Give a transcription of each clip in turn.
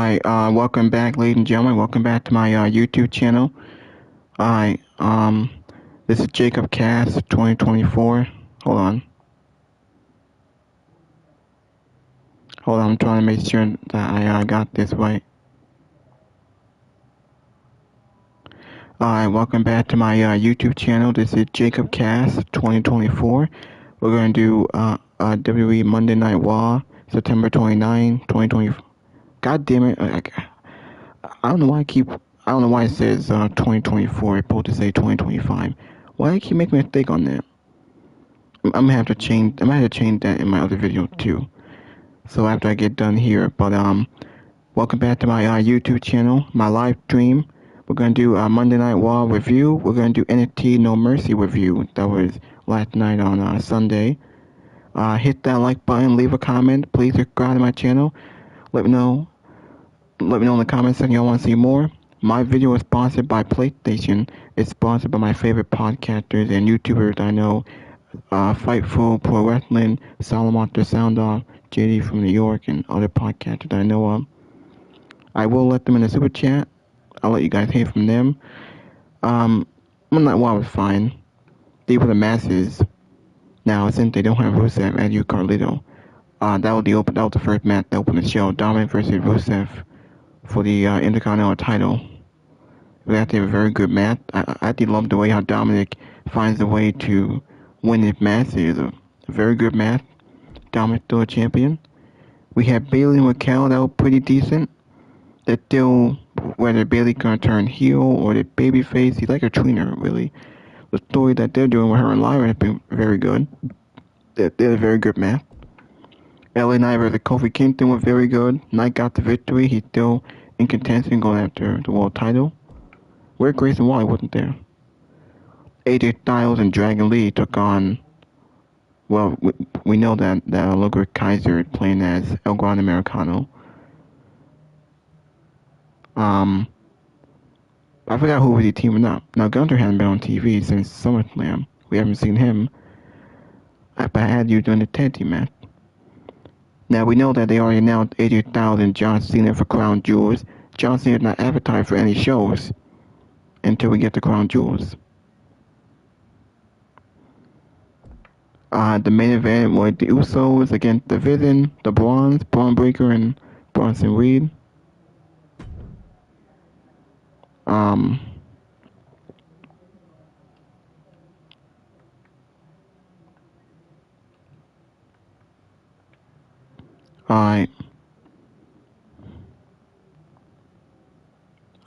Alright, welcome back, ladies and gentlemen. Welcome back to my YouTube channel. Alright, this is Jacob Cast 2024. Hold on. I'm trying to make sure that I got this right. Alright, welcome back to my YouTube channel. This is Jacob Cast 2024. We're going to do WWE Monday Night Raw, September 29, 2024. God damn it. I don't know why I don't know why it says 2024. It's supposed to say 2025. Why do I keep making a mistake on that? I'm gonna have to change that in my other video too. So after I get done here, but welcome back to my YouTube channel, my live stream. We're gonna do a Monday Night Raw review. We're gonna do NXT No Mercy review. That was last night on Sunday. Hit that like button, leave a comment. Please subscribe to my channel. Let me know in the comments section y'all want to see more. My video is sponsored by PlayStation. It's sponsored by my favorite podcasters and YouTubers I know. Fightful, Pro Wrestling, Salamonster Sound Off, JD from New York, and other podcasters I know of. I will let them in the super chat. I'll let you guys hear from them. Monday Night Raw was fine. They were the masses. Now, since they don't have Rusev and Carlito, that was the first match that opened the show. Dominic versus Rusev for the Intercontinental title. It was actually a very good match. I actually love the way how Dominic finds a way to win his match. It is a very good match. Dominic still a champion. We had Bayley and Raquel that were pretty decent. They're still, whether Bayley gonna turn heel or the babyface, he's like a tweener, really. The story that they're doing with her and Lyra has been very good. They're a very good match. LA Knight versus Kofi Kingston was very good. Knight got the victory. He's still in contention going after the world title. Where Grayson Waller wasn't there. AJ Styles and Dragon Lee took on, well, we know that Ludwig Kaiser is playing as El Gran Americano. I forgot who was he teaming up. Now, Gunther hasn't been on TV since SummerSlam. We haven't seen him. But I had you doing the tag team match. Now, we know that they already announced AJ Styles and John Cena for Crown Jewels. John Cena is not advertised for any shows until we get the Crown Jewels. The main event was the Usos against the Vision, the Braun Breaker, and Bronson Reed.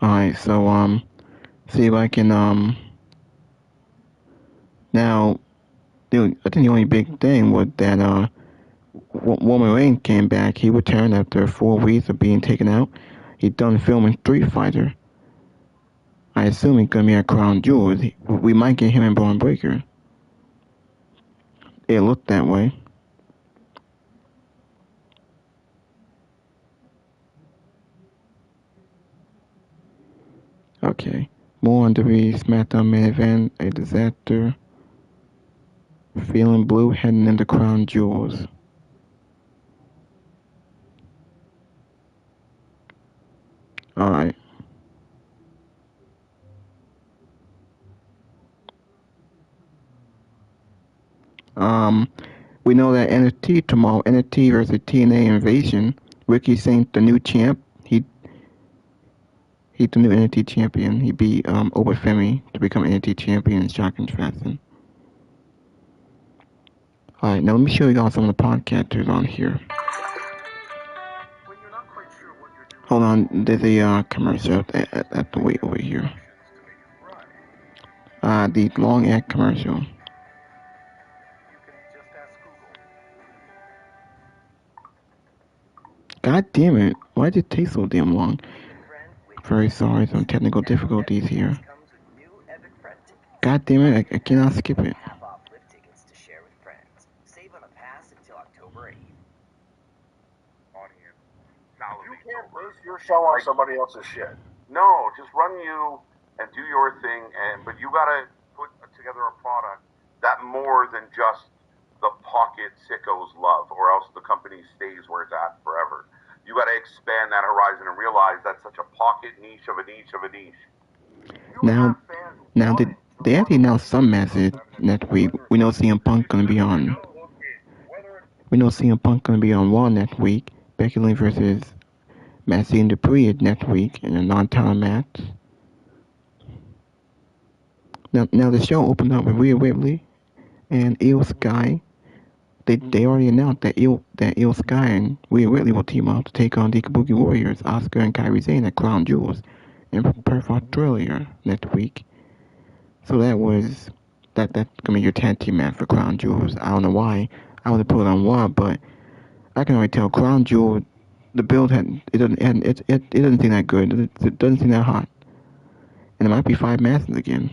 Alright, so, see if I can, now, I think the only big thing was that, Roman Reigns came back. He returned after 4 weeks of being taken out. He's done filming Street Fighter. I assume he's gonna be at Crown Jewels. We might get him and Braun Breaker. It looked that way. Okay. More on WWE SmackDown main event. A disaster. Feeling blue heading into Crown Jewels. Alright. We know that NXT tomorrow, NXT versus TNA Invasion. Ricky Saints, the new champ. He's the new NXT champion. He beat Obafemi to become NXT champion in shocking fashion. Alright, now let me show you guys some of the podcasters on here. Hold on, there's a commercial at the way over here. The long ad commercial. God damn it, why did it take so damn long? Very sorry, some technical difficulties here. God damn it, I cannot skip it. You can't base your show on somebody else's shit. No, just run you and do your thing, but you gotta put together a product that more than just the pocket sickos love, or else the company stays where it's at forever. You got to expand that horizon and realize that's such a pocket niche of a niche of a niche. Now they actually announced some matches next week. We know CM Punk gonna be on. We know CM Punk gonna be on Raw next week. Becky Lynch versus Maxine Dupree next week in a non-title match. Now the show opened up with Rhea Ripley and Io Sky. They already announced that Io Sky and Rhea Ripley will team up to take on the Kabuki Warriors, Asuka and Kairi Sane at Crown Jewels in Perth, Australia next week. So that's gonna be your tag team match for Crown Jewels. I don't know why I would have put it on Raw, but I can already tell Crown Jewel the build it doesn't seem that good. It doesn't seem that hot, and it might be 5 matches again.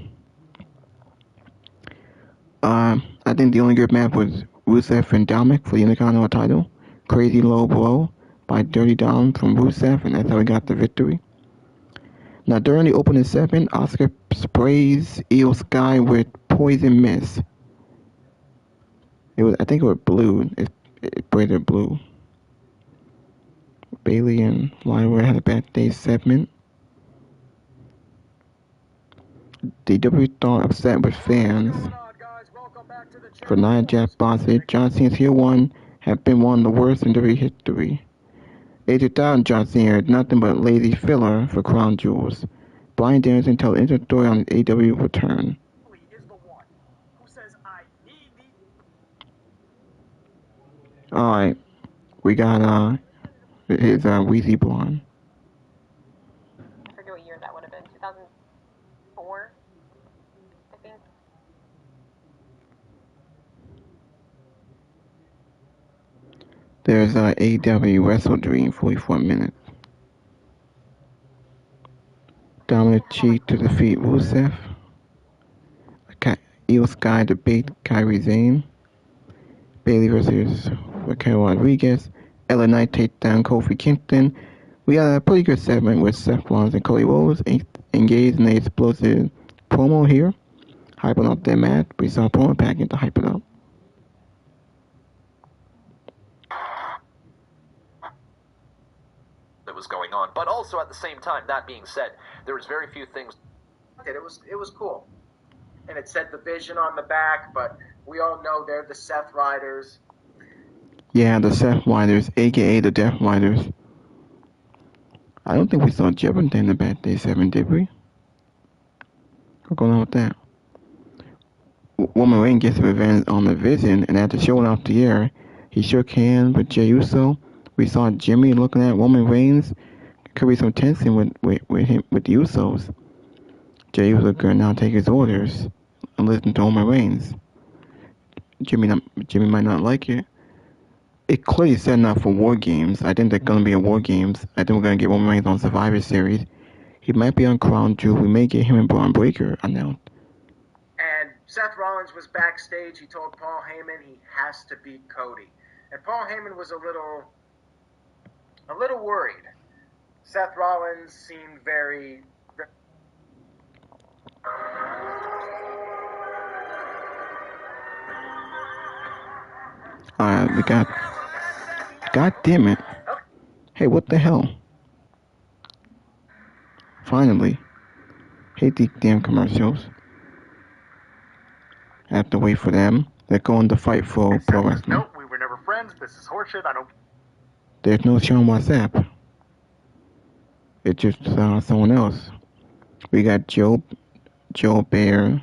I think the only good match was Rusev and Dominic for the Intercontinental title. Crazy low blow by Dirty Dom from Rusev, and that's how we got the victory. Now during the opening segment, Asuka sprays Io Sky with poison mist. I think it was blue. It sprayed her blue. Bailey and Lyra had a backstage segment. The WWE thought upset with fans for Nia Jax Bossett. John Cena's heel one have been one of the worst in WWE history. AJ Styles and John Cena had nothing but lazy filler for Crown Jewels. Bryan Danielson tells an interesting story on his AW return. Alright, we got his Weezy Blonde. I forget what year that would have been. 2004, I think. There's AW Wrestle Dream, 44 minutes. Dominic Cheek to defeat Rusev. Io Sky to beat Kairi Sane. Bailey versus Raquel Rodriguez. LA Knight take down Kofi Kingston. We got a pretty good segment with Seth Rollins and Cody Rhodes engaged in an explosive promo here, hyping up their match. We saw a promo package to hype it up. That was going on, but also at the same time, that being said, there was very few things. It was cool, and it said the Vision on the back, but we all know they're the Seth Riders. Yeah, the Seth Riders, aka the Death Riders. I don't think we saw Jericho in the backstage segment, did we? What's going on with that? Roman Reigns gets revenge on the Vision, and after showing off the air, he shook hands with Jey Uso. We saw Jimmy looking at Roman Reigns. Could be some tension with the Usos. Jey Uso could now take his orders and listen to Roman Reigns. Jimmy might not like it. It clearly setting up for War Games. I think they're gonna be a War Games. I think we're gonna get Roman Reigns on Survivor Series. He might be on Crown Jewel. We may get him and Braun Breaker announced. And Seth Rollins was backstage. He told Paul Heyman he has to beat Cody. And Paul Heyman was a little worried. Seth Rollins seemed very... Alright, we got... God damn it. Hey, what the hell? Finally. Hate these damn commercials. I have to wait for them. They're going to fight for pro wrestling. No, we were never friends. This is horseshit. I don't... There's no show on WhatsApp. It's just someone else. We got Joe Bear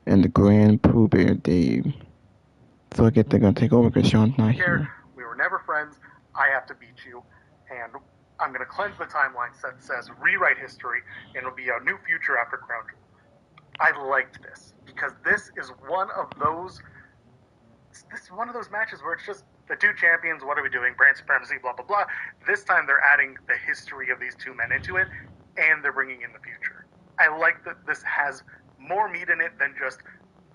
and the Grand Pooh Bear Dave. So I guess they're gonna take over because Sean's not here. We were never friends. I have to beat you. And I'm going to cleanse the timeline that says rewrite history, and it'll be a new future after Crown Jewel. I liked this because this is one of those matches where it's just the two champions. What are we doing? Brand supremacy, blah blah blah. This time they're adding the history of these two men into it, and they're bringing in the future. I like that this has more meat in it than just,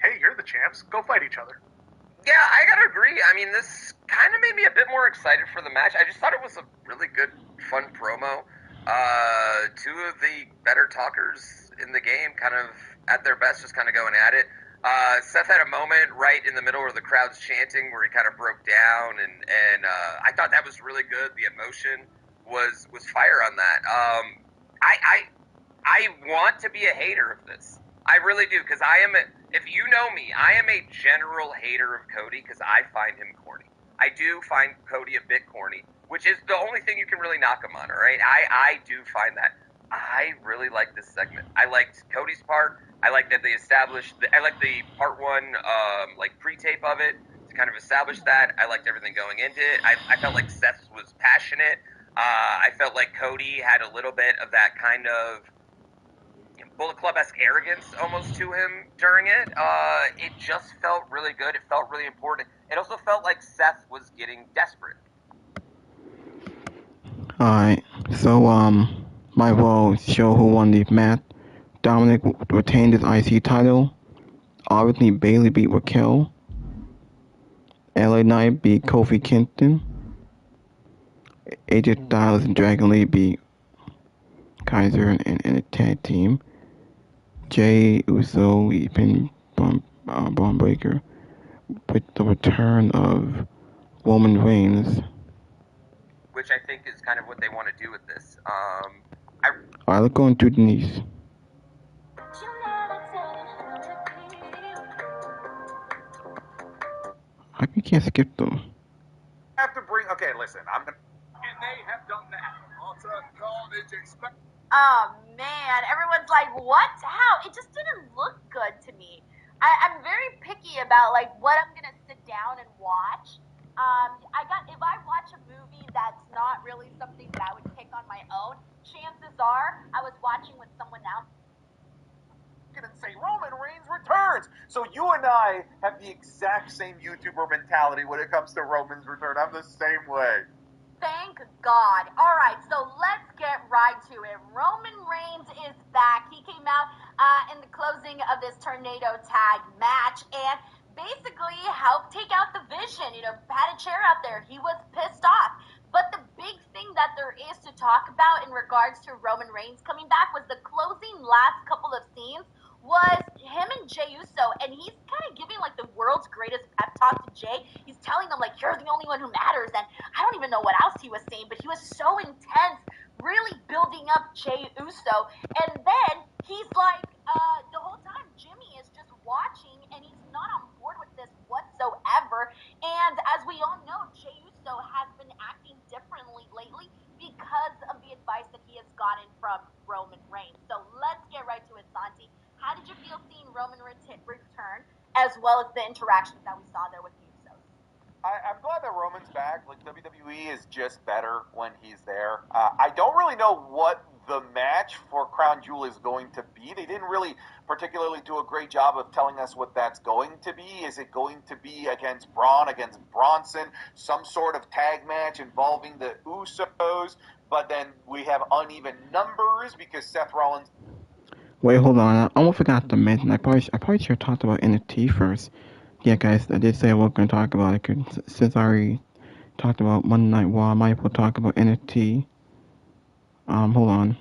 hey, you're the champs, go fight each other. Yeah, I gotta agree. I mean, this kind of made me a bit more excited for the match. I just thought it was a really good, fun promo. Two of the better talkers in the game, kind of at their best, just kind of going at it. Seth had a moment right in the middle where the crowd's chanting where he kind of broke down, and I thought that was really good. The emotion was fire on that. I want to be a hater of this. I really do, because if you know me, I am a general hater of Cody because I find him corny. I do find Cody a bit corny, which is the only thing you can really knock him on, all right? I do find that. I really like this segment. I liked Cody's part. I like that they established. I like the part one, pre-tape of it to kind of establish that. I liked everything going into it. I felt like Seth was passionate. I felt like Cody had a little bit of that kind of Bullet Club-esque arrogance almost to him during it. It just felt really good. It felt really important. It also felt like Seth was getting desperate. Alright, so my will show who won the match. Dominic retained his IC title. Obviously, Bailey beat Raquel. LA Knight beat Kofi Kingston. AJ Styles and Dragon Lee beat Kaiser in a tag team. Jay Uso beat Braun Breaker. With the return of Roman Reigns. Which I think is kind of what they want to do with this. Alright, let's go into Denise. I can't skip them. Have to bring. Okay, listen. I'm gonna. And they have done that. Utter carnage expect. Oh man, everyone's like, what? How? It just didn't look good to me. I'm very picky about like what I'm gonna sit down and watch. If I watch a movie that's not really something that I would pick on my own, chances are I was watching with someone else. And say Roman Reigns returns. So you and I have the exact same YouTuber mentality when it comes to Roman's return. I'm the same way. Thank God. All right, so let's get right to it. Roman Reigns is back. He came out in the closing of this tornado tag match and basically helped take out the Vision. Had a chair out there. He was pissed off. But the big thing that there is to talk about in regards to Roman Reigns coming back was the closing last couple of scenes was him and Jey Uso, and he's kind of giving like the world's greatest pep talk to Jey. He's telling him like, you're the only one who matters, and I don't even know what else he was saying, but he was so intense, really building up Jey Uso, and then he's like, the whole time Jimmy is just watching, and he's not on board with this whatsoever, and as we all know, Jey Uso has been acting differently lately because of the advice that he has gotten from Roman Reigns. So let's get right to it, Santi. How did you feel seeing Roman return, as well as the interactions that we saw there with the Usos? I'm glad that Roman's back. Like, WWE is just better when he's there. I don't really know what the match for Crown Jewel is going to be. They didn't really particularly do a great job of telling us what that's going to be. Is it going to be against Braun, against Bronson, some sort of tag match involving the Usos? But then we have uneven numbers because Seth Rollins. Wait, hold on. I almost forgot to mention. I probably should have talked about NXT first. Yeah, guys, I did say I was going to talk about it. Since I already talked about Monday Night Raw, I might as well talk about NXT. Hold on.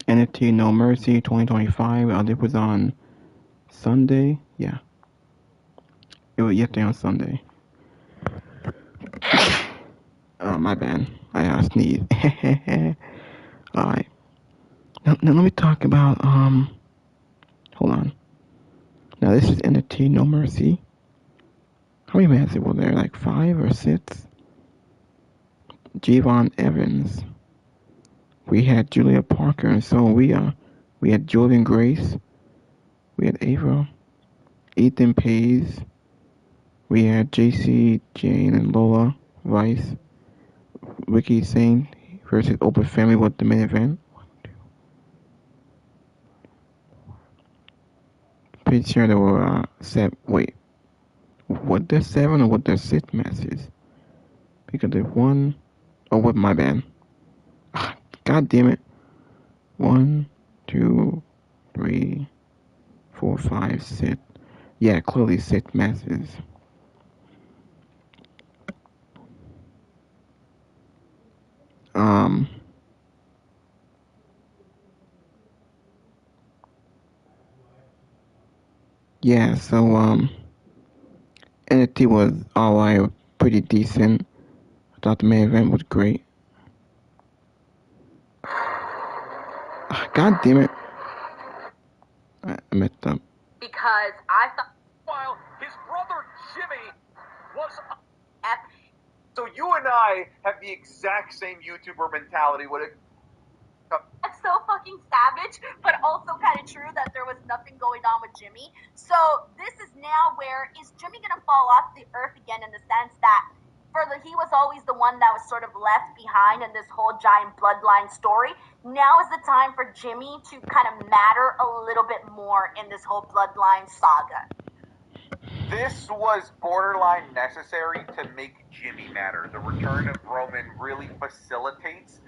NXT No Mercy 2025. It was on Sunday. Yeah. It was yesterday on Sunday. Oh, my bad. I sneezed. Alright. Now let me talk about, hold on. Now this is NXT No Mercy. How many matches were there? Like 5 or 6? Javon Evans. We had Julia Parker and so we had Jordan Grace. We had Ava. Ethan Page. We had JC, Jane, and Lola Rice. Ricky Singh versus Open Family was the main event. Pretty sure there were 7. Wait. Was there 7 or was there 6 matches? Because there's 1. Oh, what? My bad. God damn it. 1, 2, 3, 4, 5, 6. Yeah, clearly 6 matches. Yeah, so NXT was alright, pretty decent. I thought the main event was great. God damn it. I messed up. Because I thought While his brother Jimmy was So you and I have the exact same YouTuber mentality when it that's so fucking savage, but also kind of true that there was nothing going on with Jimmy. So this is now where is Jimmy gonna fall off the earth again in the sense that he was always the one that was sort of left behind in this whole giant bloodline story. Now is the time for Jimmy to kind of matter a little bit more in this whole bloodline saga. this was borderline necessary to make Jimmy matter. The return of Roman really facilitates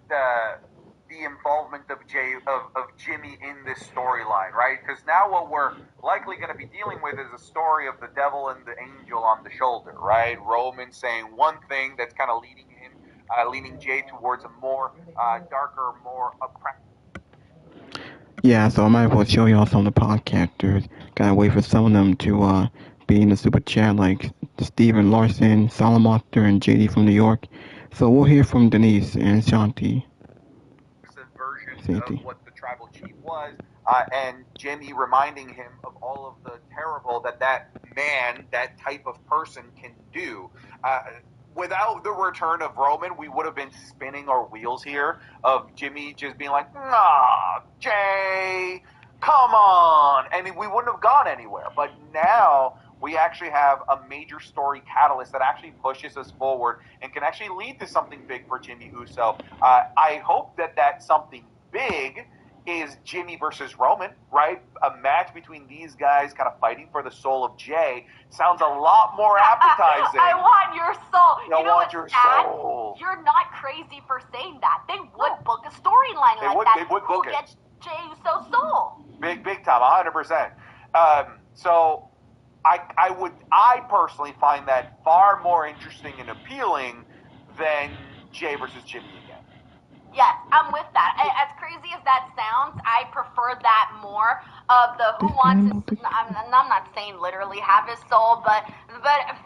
the involvement of Jimmy in this storyline, right? Because now what we're likely going to be dealing with is a story of the devil and the angel on the shoulder, right? Roman saying one thing that's kind of leaning Jay towards a more darker, more oppressive. Yeah, so I might as well show y'all some of the podcasters. Gotta wait for some of them to be in the super chat, like Steven Larson, Solomonster, and JD from New York. So we'll hear from Denise and Shanti. Version of what the tribal chief was, and Jimmy reminding him of all of the terrible that man, that type of person can do. Without the return of Roman, we would have been spinning our wheels here of Jimmy just being like, nah, Jay, come on. And we wouldn't have gone anywhere. But now we actually have a major story catalyst that actually pushes us forward and can actually lead to something big for Jimmy Uso. I hope that something big is Jimmy versus Roman, right? A match between these guys kind of fighting for the soul of Jay sounds a lot more appetizing. I want your soul. You know what's your sad? Soul. You're not crazy for saying that. They would book a storyline like that. They would book it. Gets Jay Uso's soul. Big time, 100%. So I personally find that far more interesting and appealing than Jay versus Jimmy again. Yes, I'm with that. As crazy as that sounds, I prefer that more of the who wants his. I'm not saying literally have his soul, but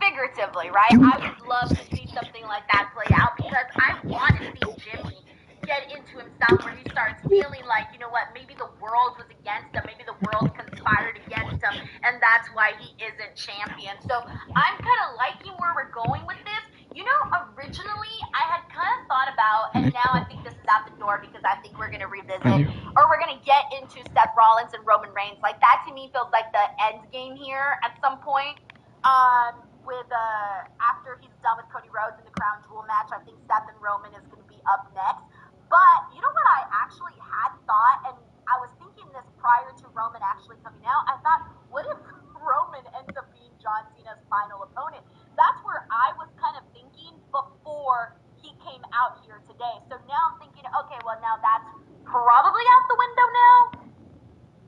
figuratively, right? I would love to see something like that play out because I want to see Jimmy get into himself where he starts feeling like, you know what, maybe the world was against him, maybe the world conspired against him, and that's why he isn't champion. So I'm kind of liking where we're going with this. You know, originally I had kind of thought about, and now I think this is out the door because I think we're going to revisit, or we're going to get into Seth Rollins and Roman Reigns. Like, that to me feels like the end game here at some point. After he's done with Cody Rhodes in the Crown Jewel match, I think Seth and Roman is going to be up next. But you know what I actually had thought, and I was thinking this prior to Roman actually coming out, I thought, what if Roman ends up being John Cena's final opponent? That's where I was kind of thinking before he came out here today. So now I'm thinking, okay, well, now that's probably out the window now.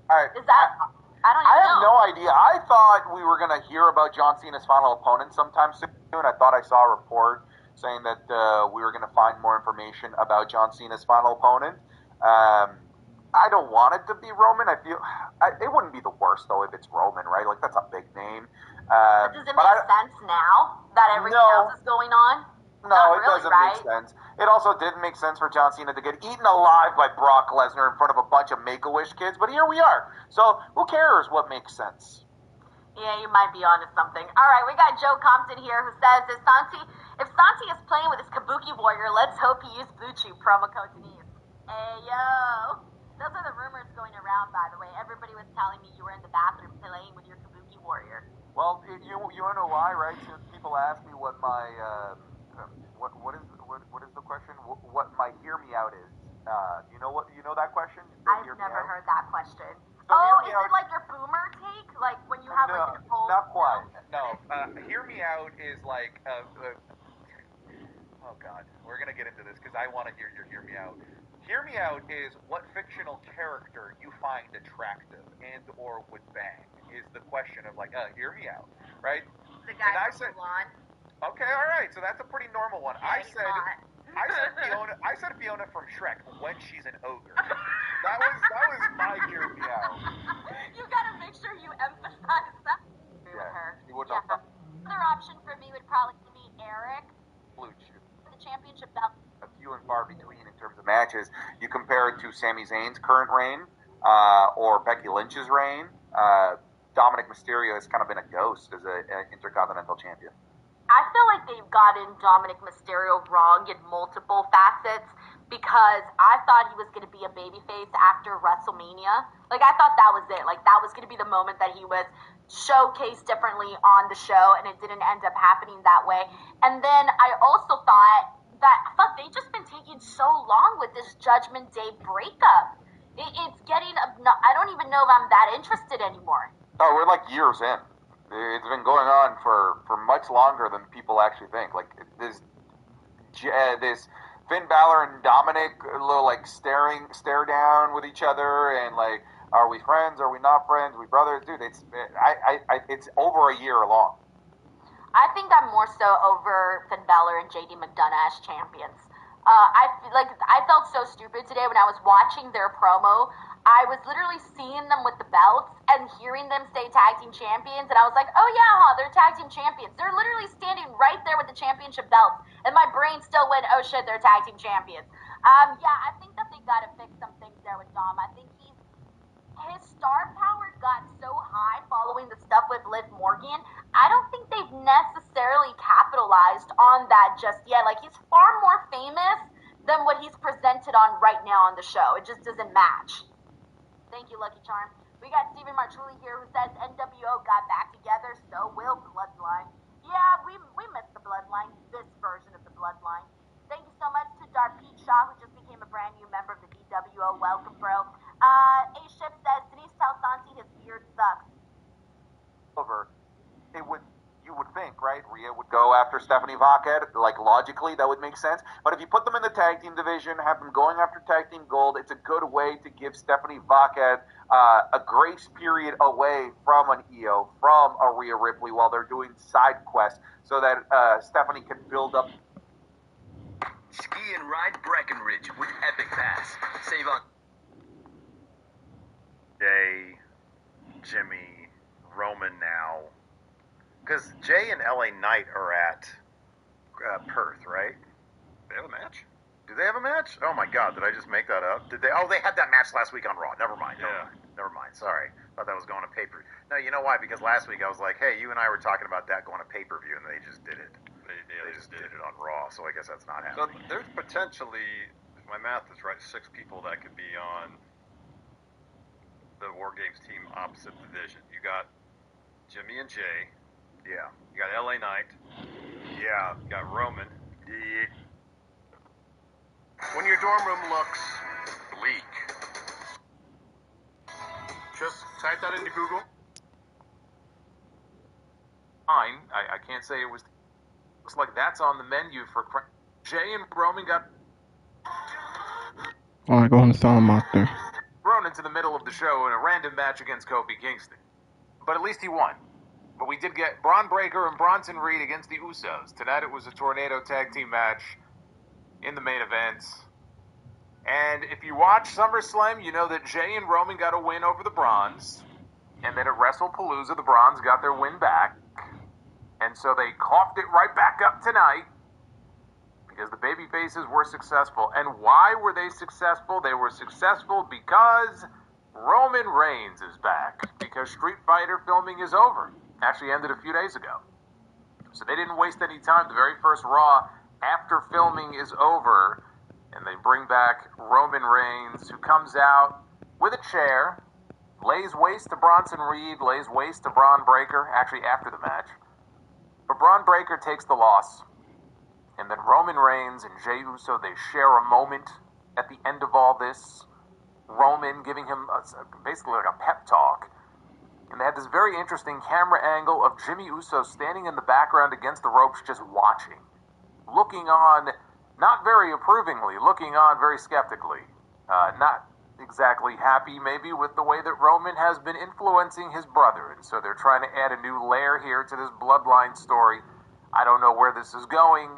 All right. Is that? I don't even know. I have no idea. I thought we were going to hear about John Cena's final opponent sometime soon. I thought I saw a report saying that we were going to find more information about John Cena's final opponent. I don't want it to be Roman. I feel it wouldn't be the worst though if it's Roman, right? Like, that's a big name. But does it make sense now that everything else is going on? No, it doesn't make sense. It also didn't make sense for John Cena to get eaten alive by Brock Lesnar in front of a bunch of Make-A-Wish kids, but here we are. So who cares what makes sense? Yeah, you might be onto something. All right, we got Joe Compton here who says, if Santi is playing with his Kabuki warrior, let's hope he used Buchu, promo code Denise. Hey, yo. Those are the rumors going around, by the way. Everybody was telling me you were in the bathroom playing with your Kabuki warrior. Well, you want to know why, right? So people ask me what my what is the question? What my hear me out is? You know that question? I've never heard that question. So is it like your boomer take? Like when you have like an old... Not quite. No. Hear me out is like... oh, God. We're going to get into this because I want to hear your hear me out. Hear me out is what fictional character you find attractive and or would bang is the question of like, hear me out, right? The guy from Mulan. Okay, all right. So that's a pretty normal one. Yeah, I said Fiona from Shrek when she's an ogre. That was my gear meow. You gotta make sure you emphasize that with her. He would not. Another option for me would probably be Eric. Blue chew. The championship belt. A few and far between in terms of matches. You compare it to Sami Zayn's current reign, or Becky Lynch's reign. Dominic Mysterio has kind of been a ghost as an Intercontinental Champion. I feel like they've gotten Dominic Mysterio wrong in multiple facets because I thought he was going to be a babyface after WrestleMania. Like, I thought that was it. Like, that was going to be the moment that he was showcased differently on the show, and it didn't end up happening that way. And then I also thought that, they've just been taking so long with this Judgment Day breakup. It's getting, I don't even know if I'm that interested anymore. Oh, we're like years in. It's been going on for much longer than people actually think. Like, this Finn Balor and Dominic, a little like stare down with each other, and like, are we friends? Are we not friends? Are we brothers? Dude, it's over a year long. I think I'm more so over Finn Balor and JD McDonough as champions. I felt so stupid today when I was watching their promo. I was literally seeing them with the belts and hearing them say tag team champions, and I was like, oh yeah, they're tag team champions. They're literally standing right there with the championship belts, and my brain still went, oh shit, they're tag team champions. Yeah, I think that they gotta fix some things there with Dom. I think his star power got so high following the stuff with Liv Morgan. I don't think they've necessarily capitalized on that just yet. Like, he's far more famous than what he's presented on right now on the show. It just doesn't match. Thank you, Lucky Charm. We got Stephen Marchulli here who says NWO got back together, so will Bloodline. Yeah, we missed the Bloodline, this version of the Bloodline. Thank you so much to Darpeet Shaw, who just became a brand new member of the DWO. Welcome, bro. A-Ship says, Denise tells Santi his beard sucks. Over, you would think, right? Rhea would go after Stephanie Vaked. Like, logically, that would make sense. But if you put them in the tag team division, have them going after tag team gold, it's a good way to give Stephanie Vaked a grace period away from an EO, from a Rhea Ripley, while they're doing side quests, so that Stephanie can build up. Ski and ride Breckenridge with Epic Pass. Save on Jay, Jimmy, Roman now. Because Jay and LA Knight are at Perth, right? They have a match? Do they have a match? Oh my god, did I just make that up? Did they? Oh, they had that match last week on Raw. Never mind. Never mind. Sorry. Thought that was going to pay-per-view. No, you know why? Because last week I was like, hey, you and I were talking about that going to pay-per-view, and they just did it. They just did it on Raw, so I guess that's not So happening. there's potentially, if my math is right, 6 people that could be on the War Games team opposite division. You got Jimmy and Jay. Yeah. You got LA Knight. Yeah. You got Roman. Yeah. When your dorm room looks bleak, just type that into Google. Fine. I can't say it was. Looks like that's on the menu for Jay and Roman got Alright, go on the Solemn Monster. thrown into the middle of the show in a random match against Kofi Kingston. But at least he won. But we did get Braun Breaker and Bronson Reed against the Usos. Tonight it was a Tornado tag team match in the main event. And if you watch SummerSlam, you know that Jay and Roman got a win over the Bronze. And then at WrestlePalooza, the Bronze got their win back. And so they coughed it right back up tonight because the babyfaces were successful. And why were they successful? They were successful because Roman Reigns is back. Because Street Fighter filming is over. Actually ended a few days ago. So they didn't waste any time. The very first Raw after filming is over. And they bring back Roman Reigns, who comes out with a chair, lays waste to Bronson Reed, lays waste to Braun Breaker, actually after the match. But Braun Breaker takes the loss. And then Roman Reigns and Jey Uso, they share a moment at the end of all this. Roman giving him basically like a pep talk. And they had this very interesting camera angle of Jimmy Uso standing in the background against the ropes just watching. Looking on, not very approvingly, looking on very skeptically. Not exactly happy maybe with the way that Roman has been influencing his brother. And so they're trying to add a new layer here to this bloodline story. I don't know where this is going.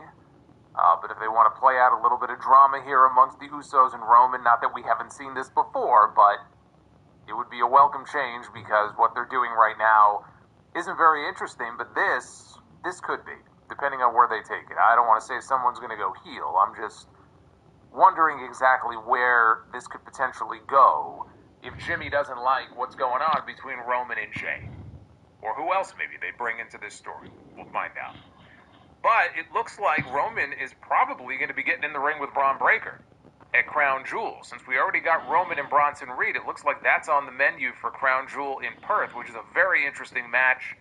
But if they want to play out a little bit of drama here amongst the Usos and Roman, not that we haven't seen this before, but it would be a welcome change because what they're doing right now isn't very interesting, but this could be, depending on where they take it. I don't want to say someone's going to go heel. I'm just wondering exactly where this could potentially go if Jimmy doesn't like what's going on between Roman and Jay. Or who else maybe they bring into this story. We'll find out. But it looks like Roman is probably going to be getting in the ring with Braun Breaker at Crown Jewel. Since we already got Roman and Bronson Reed, it looks like that's on the menu for Crown Jewel in Perth, which is a very interesting match.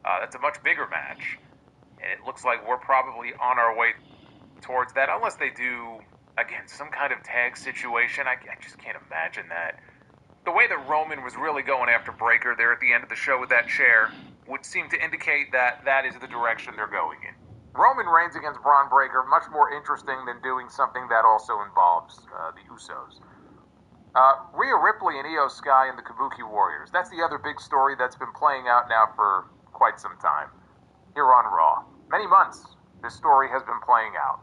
That's a much bigger match. And it looks like we're probably on our way towards that, unless they do, again, some kind of tag situation. I just can't imagine that. The way that Roman was really going after Breaker there at the end of the show with that chair would seem to indicate that that is the direction they're going in. Roman Reigns against Braun Breaker, much more interesting than doing something that also involves the Usos. Rhea Ripley and Io Sky and the Kabuki Warriors. That's the other big story that's been playing out now for quite some time here on Raw. Many months this story has been playing out.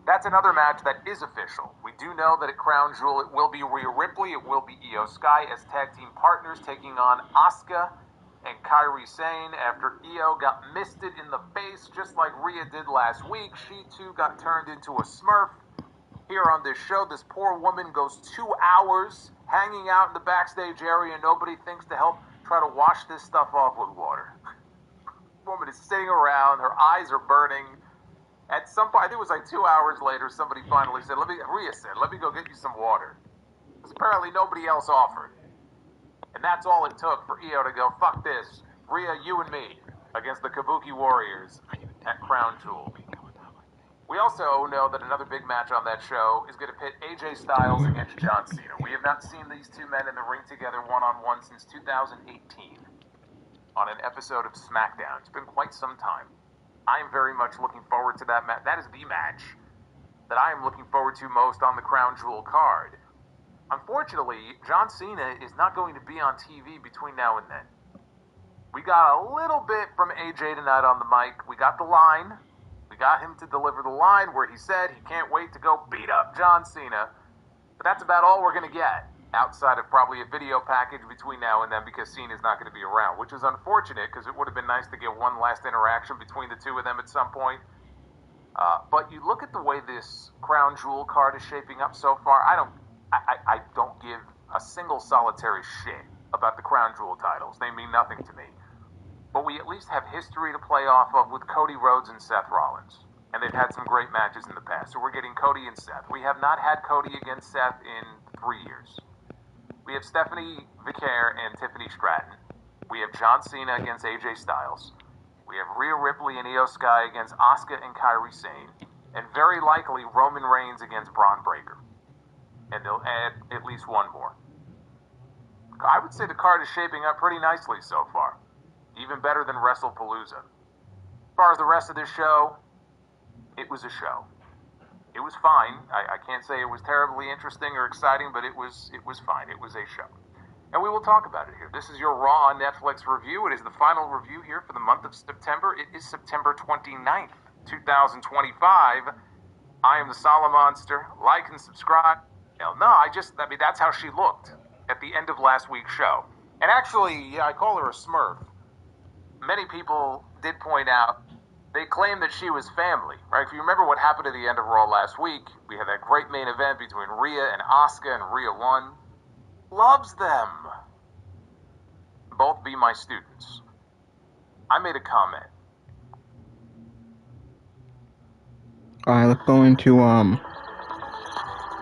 That's another match that is official. We do know that at Crown Jewel it will be Rhea Ripley, it will be Io Sky as tag team partners taking on Asuka and Kairi Sane after Io got misted in the face just like Rhea did last week. She too got turned into a Smurf. Here on this show, this poor woman goes 2 hours hanging out in the backstage area and nobody thinks to help try to wash this stuff off with water. Woman is sitting around, her eyes are burning. At some point, I think it was like 2 hours later, somebody finally said, Rhea said, let me go get you some water. Because apparently nobody else offered. And that's all it took for Io to go, fuck this. Rhea, you and me, against the Kabuki Warriors at Crown Jewel. We also know that another big match on that show is going to pit AJ Styles against John Cena. We have not seen these two men in the ring together one-on-one since 2018 on an episode of SmackDown. It's been quite some time. I am very much looking forward to that match. That is the match that I am looking forward to most on the Crown Jewel card. Unfortunately, John Cena is not going to be on TV between now and then. We got a little bit from AJ tonight on the mic. We got the line. We got him to deliver the line where he said he can't wait to go beat up John Cena. But that's about all we're going to get, outside of probably a video package between now and then because Cena's not going to be around, which is unfortunate because it would have been nice to get one last interaction between the two of them at some point. But you look at the way this Crown Jewel card is shaping up so far, I don't give a single solitary shit about the Crown Jewel titles. They mean nothing to me. But we at least have history to play off of with Cody Rhodes and Seth Rollins. And they've had some great matches in the past. So we're getting Cody and Seth. We have not had Cody against Seth in 3 years. We have Stephanie Vicaire and Tiffany Stratton. We have John Cena against AJ Styles. We have Rhea Ripley and Io Sky against Asuka and Kairi Sane. And very likely Roman Reigns against Braun Breaker. And they'll add at least one more. I would say the card is shaping up pretty nicely so far. Even better than WrestlePalooza. As far as the rest of this show, it was a show. It was fine. I can't say it was terribly interesting or exciting, but it was fine. It was a show. And we will talk about it here. This is your Raw Netflix review. It is the final review here for the month of September. It is September 29th, 2025. I am the Solomonster. Like and subscribe. That's how she looked at the end of last week's show. And actually, I call her a Smurf. Many people did point out, they claimed that she was family, right? If you remember what happened at the end of Raw last week, we had that great main event between Rhea and Asuka, and Rhea won. Loves them. Both be my students. I made a comment. Alright, let's go into,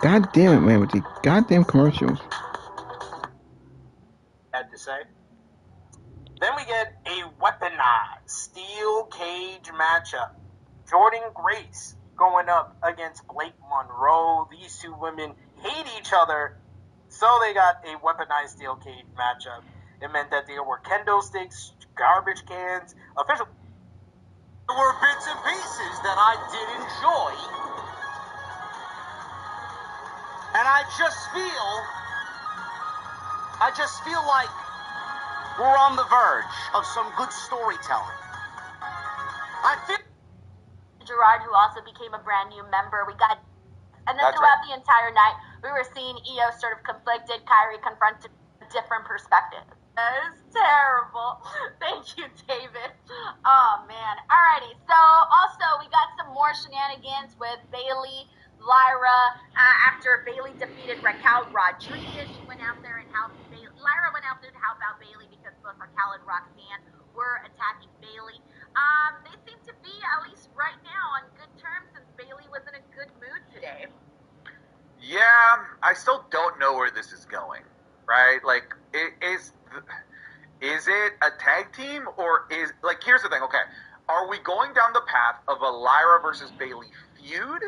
God damn it, man, with the goddamn commercials. Had to say. Then we get a weaponized steel cage matchup. Jordan Grace going up against Blake Monroe. These two women hate each other, so they got a weaponized steel cage matchup. It meant that there were kendo sticks, garbage cans, official. There were bits and pieces that I did enjoy, and I just feel like we're on the verge of some good storytelling. I feel Gerard, who also became a brand new member. We got, and then That's throughout the entire night, we were seeing Io sort of conflicted. Kyrie confronted a different perspective. It's terrible. Thank you, David. Oh man. Alrighty. So also we got some more shenanigans with Bayley, Lyra. After Bayley defeated Raquel Rodriguez, she went out there and helped Bayley. Lyra went out there to help out Bayley because both Raquel and Roxanne were attacking Bayley. They seem to be, at least right now, on good terms since Bayley was in a good mood today. Yeah, I still don't know where this is going, right? Like, is it a tag team, or is, like, here's the thing, okay, are we going down the path of a Lyra versus Bayley feud,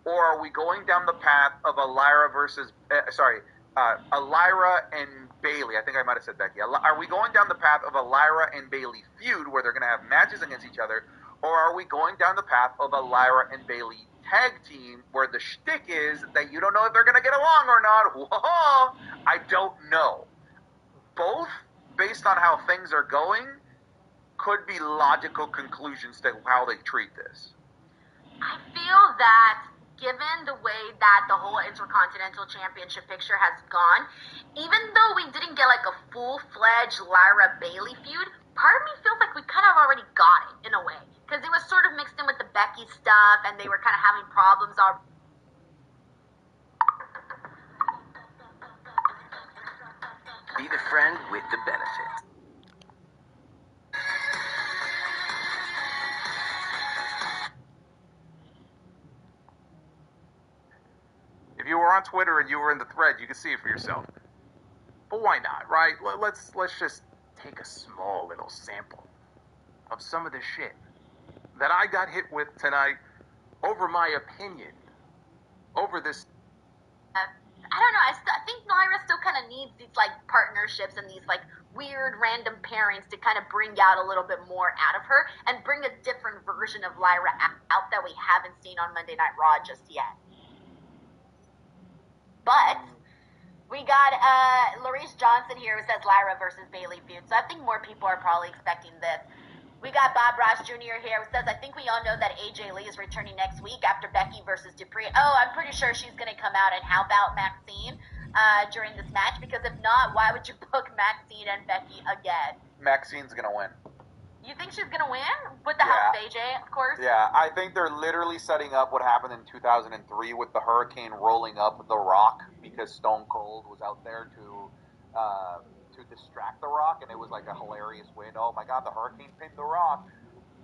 or are we going down the path of a Lyra versus, a Lyra and Bayley, I think I might have said Becky, are we going down the path of a Lyra and Bayley feud, where they're going to have matches against each other, or are we going down the path of a Lyra and Bayley tag team where the shtick is that you don't know if they're going to get along or not? Whoa, I don't know. Both, based on how things are going, could be logical conclusions to how they treat this. I feel that given the way that the whole Intercontinental Championship picture has gone, even though we didn't get like a full-fledged Lyra Bayley feud, part of me feels like we kind of already got it in a way. Because it was sort of mixed in with the Becky stuff, and they were kind of having problems already. Be the friend with the benefits. If you were on Twitter and you were in the thread, you can see it for yourself. But why not, right? Let's just take a small little sample of some of the shit that I got hit with tonight over my opinion over this. I don't know. I think Lyra still kind of needs these like partnerships and these like weird random pairings to kind of bring out a little bit more out of her and bring a different version of Lyra out that we haven't seen on Monday Night Raw just yet. But we got Larice Johnson here who says Lyra versus Bayley feud. So I think more people are probably expecting this. We got Bob Ross Jr. here who says, I think we all know that AJ Lee is returning next week after Becky versus Dupree. Oh, I'm pretty sure she's going to come out and help out Maxine during this match, because if not, why would you book Maxine and Becky again? Maxine's going to win. You think she's going to win? With the help of AJ, of course? Yeah, I think they're literally setting up what happened in 2003 with the Hurricane rolling up The Rock, because Stone Cold was out there to distract The Rock, and it was like a hilarious win. Oh my God, the Hurricane pinned The Rock.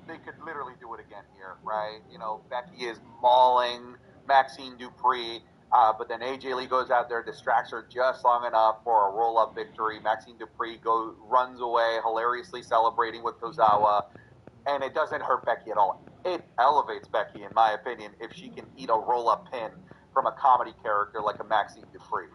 They could literally do it again here, right? You know, Becky is mauling Maxine Dupree, but then AJ Lee goes out there, distracts her just long enough for a roll-up victory. Maxine Dupree runs away, hilariously celebrating with Tozawa, and it doesn't hurt Becky at all. It elevates Becky, in my opinion, if she can eat a roll-up pin from a comedy character like a Maxine Dupree.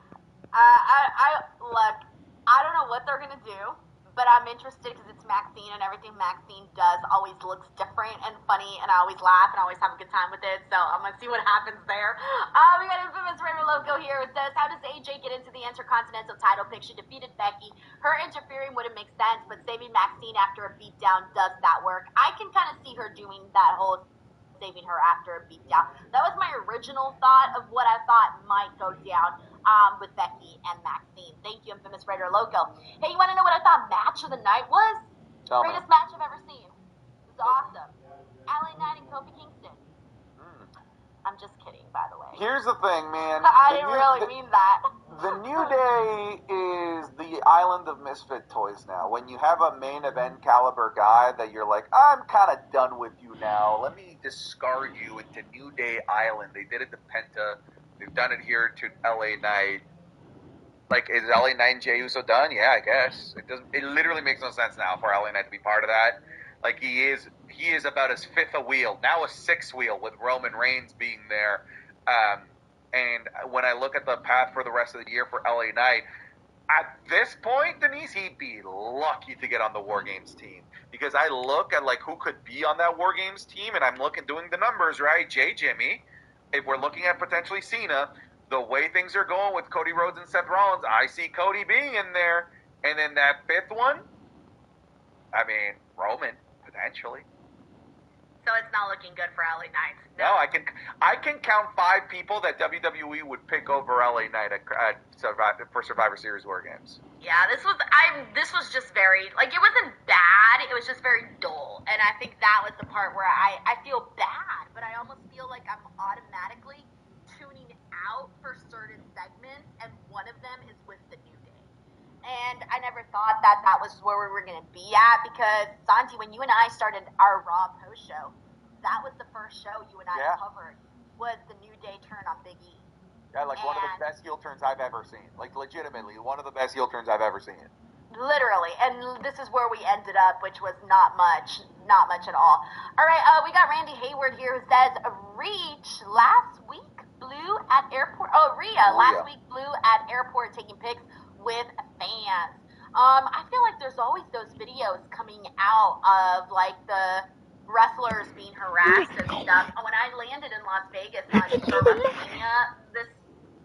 Look, I don't know what they're going to do, but I'm interested because it's Maxine, and everything Maxine does always looks different and funny, and I always laugh and I always have a good time with it, so I'm going to see what happens there. We got Infamous Raider logo here. It says, how does AJ get into the Intercontinental title pick? She defeated Becky. Her interfering wouldn't make sense, but saving Maxine after a beatdown, does that work? I can kind of see her doing that whole saving her after a beatdown. That was my original thought of what I thought might go down with Becky and Maxine. Thank you, Infamous Raider Loco. Hey, you want to know what I thought match of the night was? Greatest match I've ever seen. It was awesome. LA Knight and Kofi Kingston. I'm just kidding, by the way. Here's the thing, man. I didn't really mean that. The New Day is the island of misfit toys now. When you have a main event caliber guy that you're like, I'm kind of done with you now. Let me discard you into New Day Island. They did it to Penta. They've done it here to LA Knight. Like, is LA Knight and Jey Uso done? Yeah, I guess. It literally makes no sense now for LA Knight to be part of that. Like, he is about his fifth a wheel, now a sixth wheel with Roman Reigns being there. And when I look at the path for the rest of the year for LA Knight, at this point, Denise, he'd be lucky to get on the War Games team. Because I look at, like, who could be on that War Games team, and I'm doing the numbers, right? Jimmy. If we're looking at potentially Cena, the way things are going with Cody Rhodes and Seth Rollins, I see Cody being in there. And then that fifth one, I mean, Roman, potentially. So it's not looking good for LA Knight. No, I can count 5 people that WWE would pick over LA Knight for Survivor Series War Games. Yeah, this was just very, like, it wasn't bad, it was just very dull. And I think that was the part where I feel bad, but I almost feel like I'm automatically tuning out for certain segments, and one of them is with the New Day. And I never thought that was where we were going to be at, because, Santi, when you and I started our Raw post show, that was the first show you and I covered, was the New Day turn on Big E. Yeah, like one of the best heel turns I've ever seen. Like, legitimately, one of the best heel turns I've ever seen. Literally, and this is where we ended up, which was not much at all. All right, we got Randy Hayward here who says, Reach last week blew at airport. Oh, Rhea last week blew at airport taking pics with fans. I feel like there's always those videos coming out of, like, the wrestlers being harassed and stuff. When I landed in Las Vegas for WrestleMania this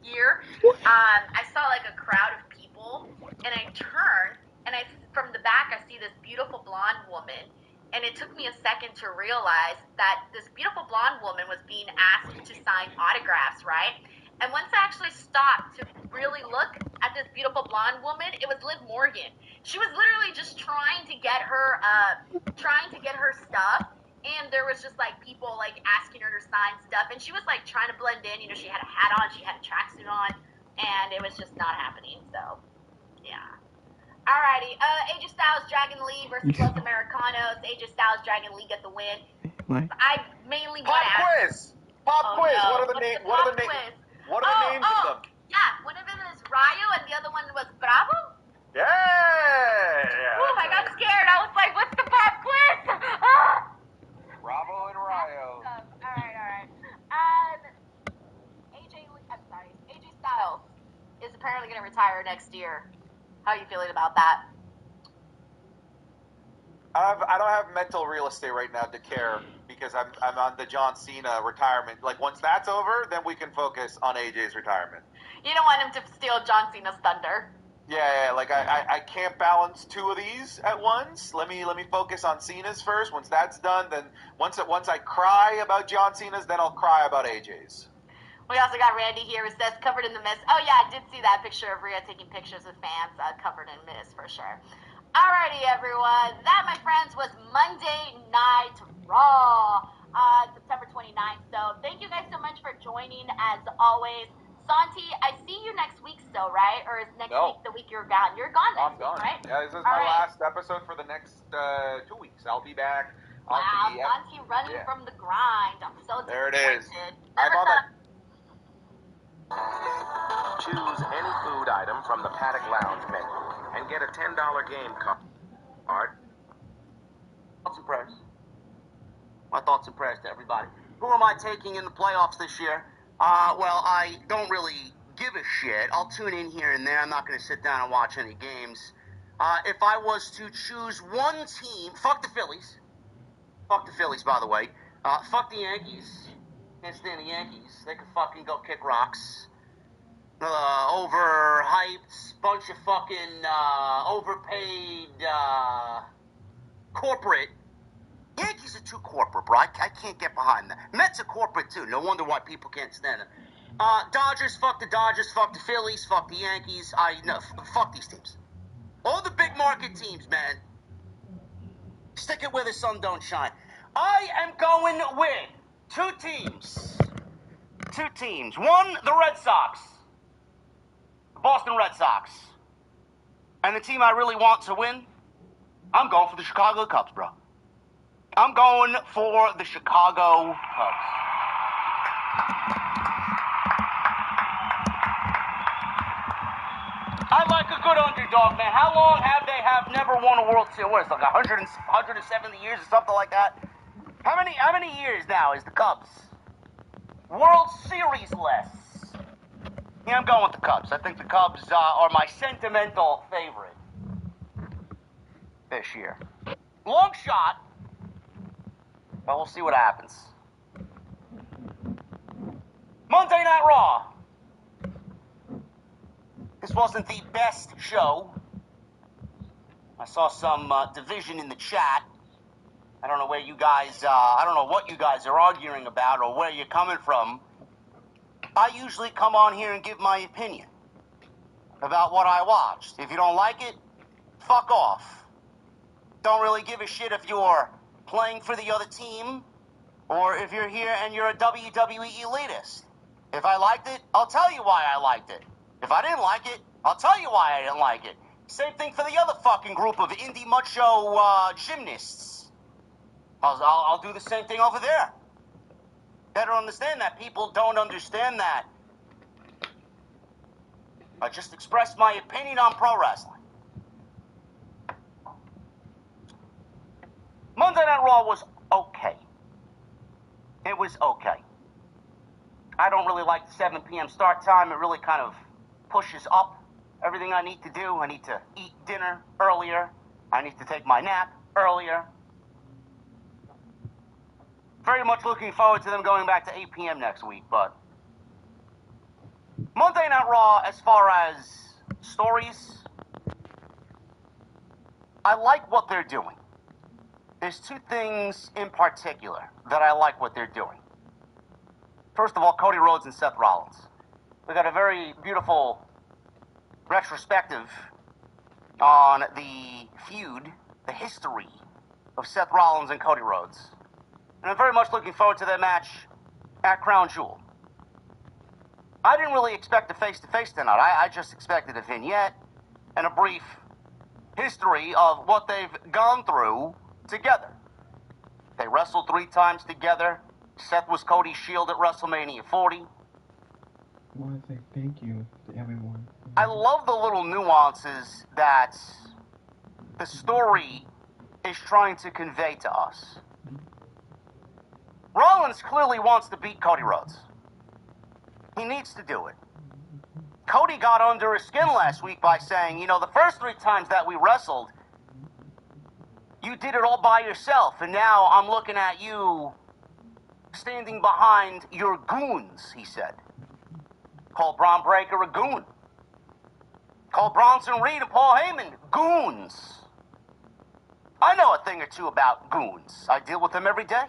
year, I saw, like, a crowd of people, and I turned, and from the back I see this beautiful blonde woman, and it took me a second to realize that this beautiful blonde woman was being asked to sign autographs, right? And once I actually stopped to really look at this beautiful blonde woman, it was Liv Morgan. She was literally just trying to get her stuff, and there was just, like, people, like, asking her to sign stuff, and she was, like, trying to blend in. You know, she had a hat on, she had a tracksuit on, and it was just not happening. So, yeah. Alrighty, AJ Styles, Dragon Lee versus Los Americanos. AJ Styles, Dragon Lee get the win. What? I mainly want to ask. Pop quiz. No. What are the names of them? Yeah, one of them is Rayo, and the other one was Bravo. Yeah. Oh, I got scared. I was like, "What's the pop quiz?" Bravo and Rayo. All right. AJ Styles is apparently going to retire next year. How are you feeling about that? I don't have mental real estate right now to care, because I'm on the John Cena retirement. Like, once that's over, then we can focus on AJ's retirement. You don't want him to steal John Cena's thunder. Yeah, like I can't balance 2 of these at once. Let me focus on Cena's first. Once that's done, then once I cry about John Cena's, then I'll cry about AJ's. We also got Randy here who says, covered in the mist. Oh yeah, I did see that picture of Rhea taking pictures with fans, covered in mist for sure. Alrighty, everyone. That, my friends, was Monday Night Raw, September 29th. So thank you guys so much for joining, as always. Santi, I see you next week still, right? Or is next week the week you're gone? You're gone next week, right? Yeah, this is my last episode for the next 2 weeks. I'll be back. Wow, Santi running from the grind. I'm so disappointed. There it is. I'm on the... Choose any food item from the Paddock Lounge menu and get a $10 game card. Thoughts and prayers. My thoughts and prayers to everybody. Who am I taking in the playoffs this year? Well, I don't really give a shit. I'll tune in here and there. I'm not going to sit down and watch any games. If I was to choose one team, fuck the Phillies. Fuck the Phillies, by the way. Fuck the Yankees. Can't stand the Yankees. They could fucking go kick rocks. Overhyped, bunch of fucking overpaid corporate. Yankees are too corporate, bro. I can't get behind that. Mets are corporate too. No wonder why people can't stand them. Dodgers, fuck the Dodgers, fuck the Phillies, fuck the Yankees. Fuck these teams. All the big market teams, man. Stick it where the sun don't shine. I am going with 2 teams. 2 teams. One, the Red Sox. The Boston Red Sox. And the team I really want to win, I'm going for the Chicago Cubs, bro. I'm going for the Chicago Cubs. I like a good underdog, man. How long have they never won a World Series? What is it, like 170 years or something like that? How many years now is the Cubs? World Series less. Yeah, I'm going with the Cubs. I think the Cubs are my sentimental favorite this year. Long shot, but we'll see what happens. Monday Night Raw. This wasn't the best show. I saw some division in the chat. I don't know know where you guys, I don't know what you guys are arguing about or where you're coming from. I usually come on here and give my opinion about what I watched. If you don't like it, fuck off. Don't really give a shit if you're playing for the other team or if you're here and you're a WWE elitist. If I liked it, I'll tell you why I liked it. If I didn't like it, I'll tell you why I didn't like it. Same thing for the other fucking group of indie macho gymnasts. I'll do the same thing over there. Better understand that. People don't understand that. I just expressed my opinion on pro wrestling. Monday Night Raw was okay. It was okay. I don't really like the 7 p.m. start time. It really kind of pushes up everything I need to do. I need to eat dinner earlier. I need to take my nap earlier. Very much looking forward to them going back to 8 p.m. next week, but Monday Night Raw, as far as stories, I like what they're doing. There's two things in particular that I like what they're doing. First of all, Cody Rhodes and Seth Rollins. We got a very beautiful retrospective on the feud, the history of Seth Rollins and Cody Rhodes. And I'm very much looking forward to their match at Crown Jewel. I didn't really expect a face-to-face tonight. I just expected a vignette and a brief history of what they've gone through together. They wrestled 3 times together. Seth was Cody's Shield at WrestleMania 40. I want to say thank you to everyone. I love the little nuances that the story is trying to convey to us. Rollins clearly wants to beat Cody Rhodes. He needs to do it. Cody got under his skin last week by saying, you know, the first 3 times that we wrestled, you did it all by yourself, and now I'm looking at you standing behind your goons, he said. Called Braun Breaker a goon. Called Bronson Reed and Paul Heyman goons. I know a thing or two about goons. I deal with them every day.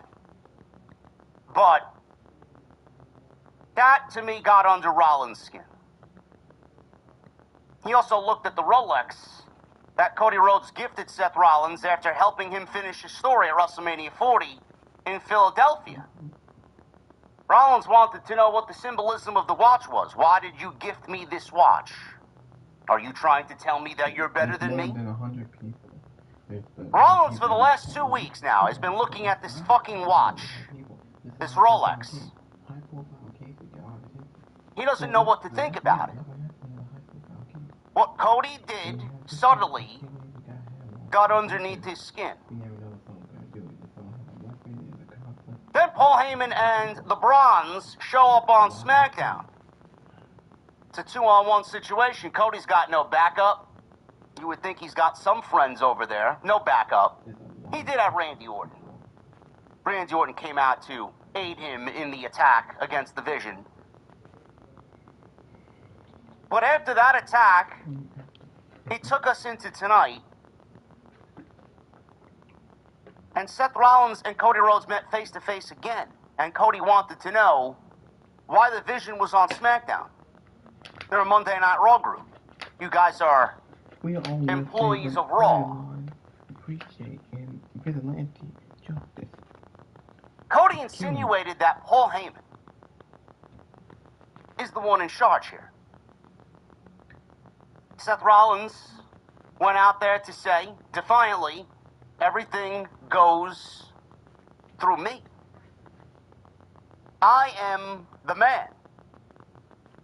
But that, to me, got under Rollins' skin. He also looked at the Rolex that Cody Rhodes gifted Seth Rollins after helping him finish his story at WrestleMania 40 in Philadelphia. Rollins wanted to know what the symbolism of the watch was. Why did you gift me this watch? Are you trying to tell me that you're better than me? More than 100 people. Rollins, for the last 2 weeks now, has been looking at this fucking watch. This Rolex. He doesn't know what to think about it. What Cody did, subtly, got underneath his skin. Then Paul Heyman and the Bronze show up on SmackDown. It's a 2-on-1 situation. Cody's got no backup. You would think he's got some friends over there. No backup. He did have Randy Orton. Randy Orton came out to aid him in the attack against the Vision. But after that attack, it took us into tonight. And Seth Rollins and Cody Rhodes met face-to-face again. And Cody wanted to know why the Vision was on SmackDown. They're a Monday Night Raw group. You guys are employees of Raw. Appreciate and vigilante justice. Cody insinuated that Paul Heyman is the one in charge here. Seth Rollins went out there to say, defiantly, everything goes through me. I am the man.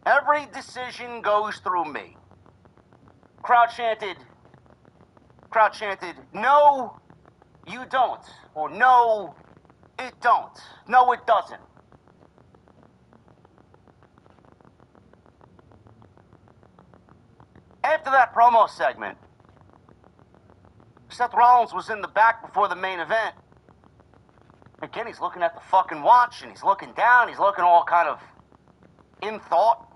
Every decision goes through me. Crowd chanted, no, you don't. Or no, it don't. No, it doesn't. After that promo segment, Seth Rollins was in the back before the main event. Again, he's looking at the fucking watch, and he's looking down, he's looking all kind of in thought.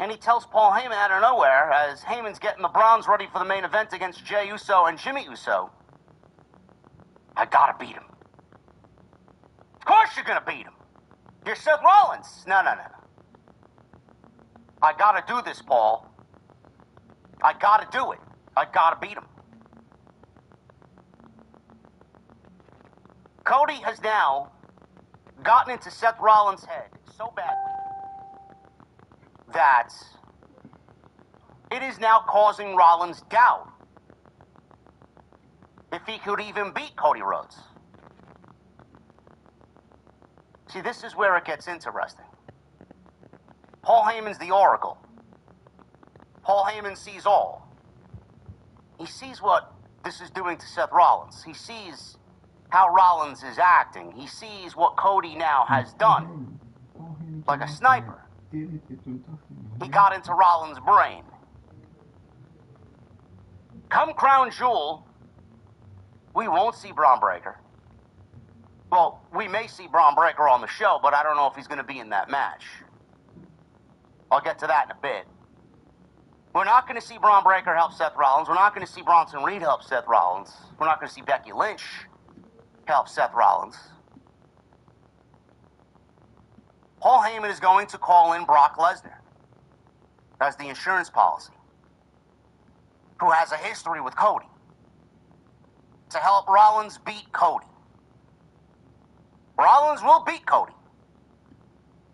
And he tells Paul Heyman out of nowhere, as Heyman's getting the Bronze ready for the main event against Jey Uso and Jimmy Uso, I gotta beat him. Of course you're gonna beat him. You're Seth Rollins. No. I gotta do this, Paul. I gotta do it. I gotta beat him. Cody has now gotten into Seth Rollins' head so badly that it is now causing Rollins doubt if he could even beat Cody Rhodes. See, this is where it gets interesting. Paul Heyman's the Oracle. Paul Heyman sees all. He sees what this is doing to Seth Rollins. He sees how Rollins is acting. He sees what Cody now has done. Like a sniper. He got into Rollins' brain. Come Crown Jewel, we won't see Braun Breaker. Well, we may see Braun Breaker on the show, but I don't know if he's going to be in that match. I'll get to that in a bit. We're not going to see Braun Breaker help Seth Rollins. We're not going to see Bronson Reed help Seth Rollins. We're not going to see Becky Lynch help Seth Rollins. Paul Heyman is going to call in Brock Lesnar as the insurance policy, who has a history with Cody, to help Rollins beat Cody. Rollins will beat Cody.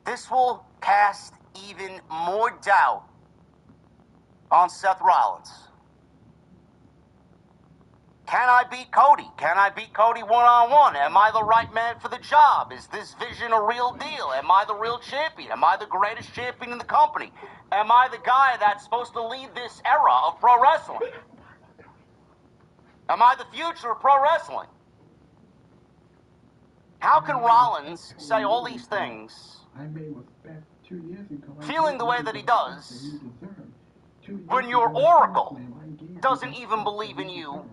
This will cast even more doubt on Seth Rollins. Can I beat Cody? Can I beat Cody one-on-one? Am I the right man for the job? Is this vision a real deal? Am I the real champion? Am I the greatest champion in the company? Am I the guy that's supposed to lead this era of pro wrestling? Am I the future of pro wrestling? How can Rollins say all these things, feeling the way that he does, when your Oracle doesn't even believe in you,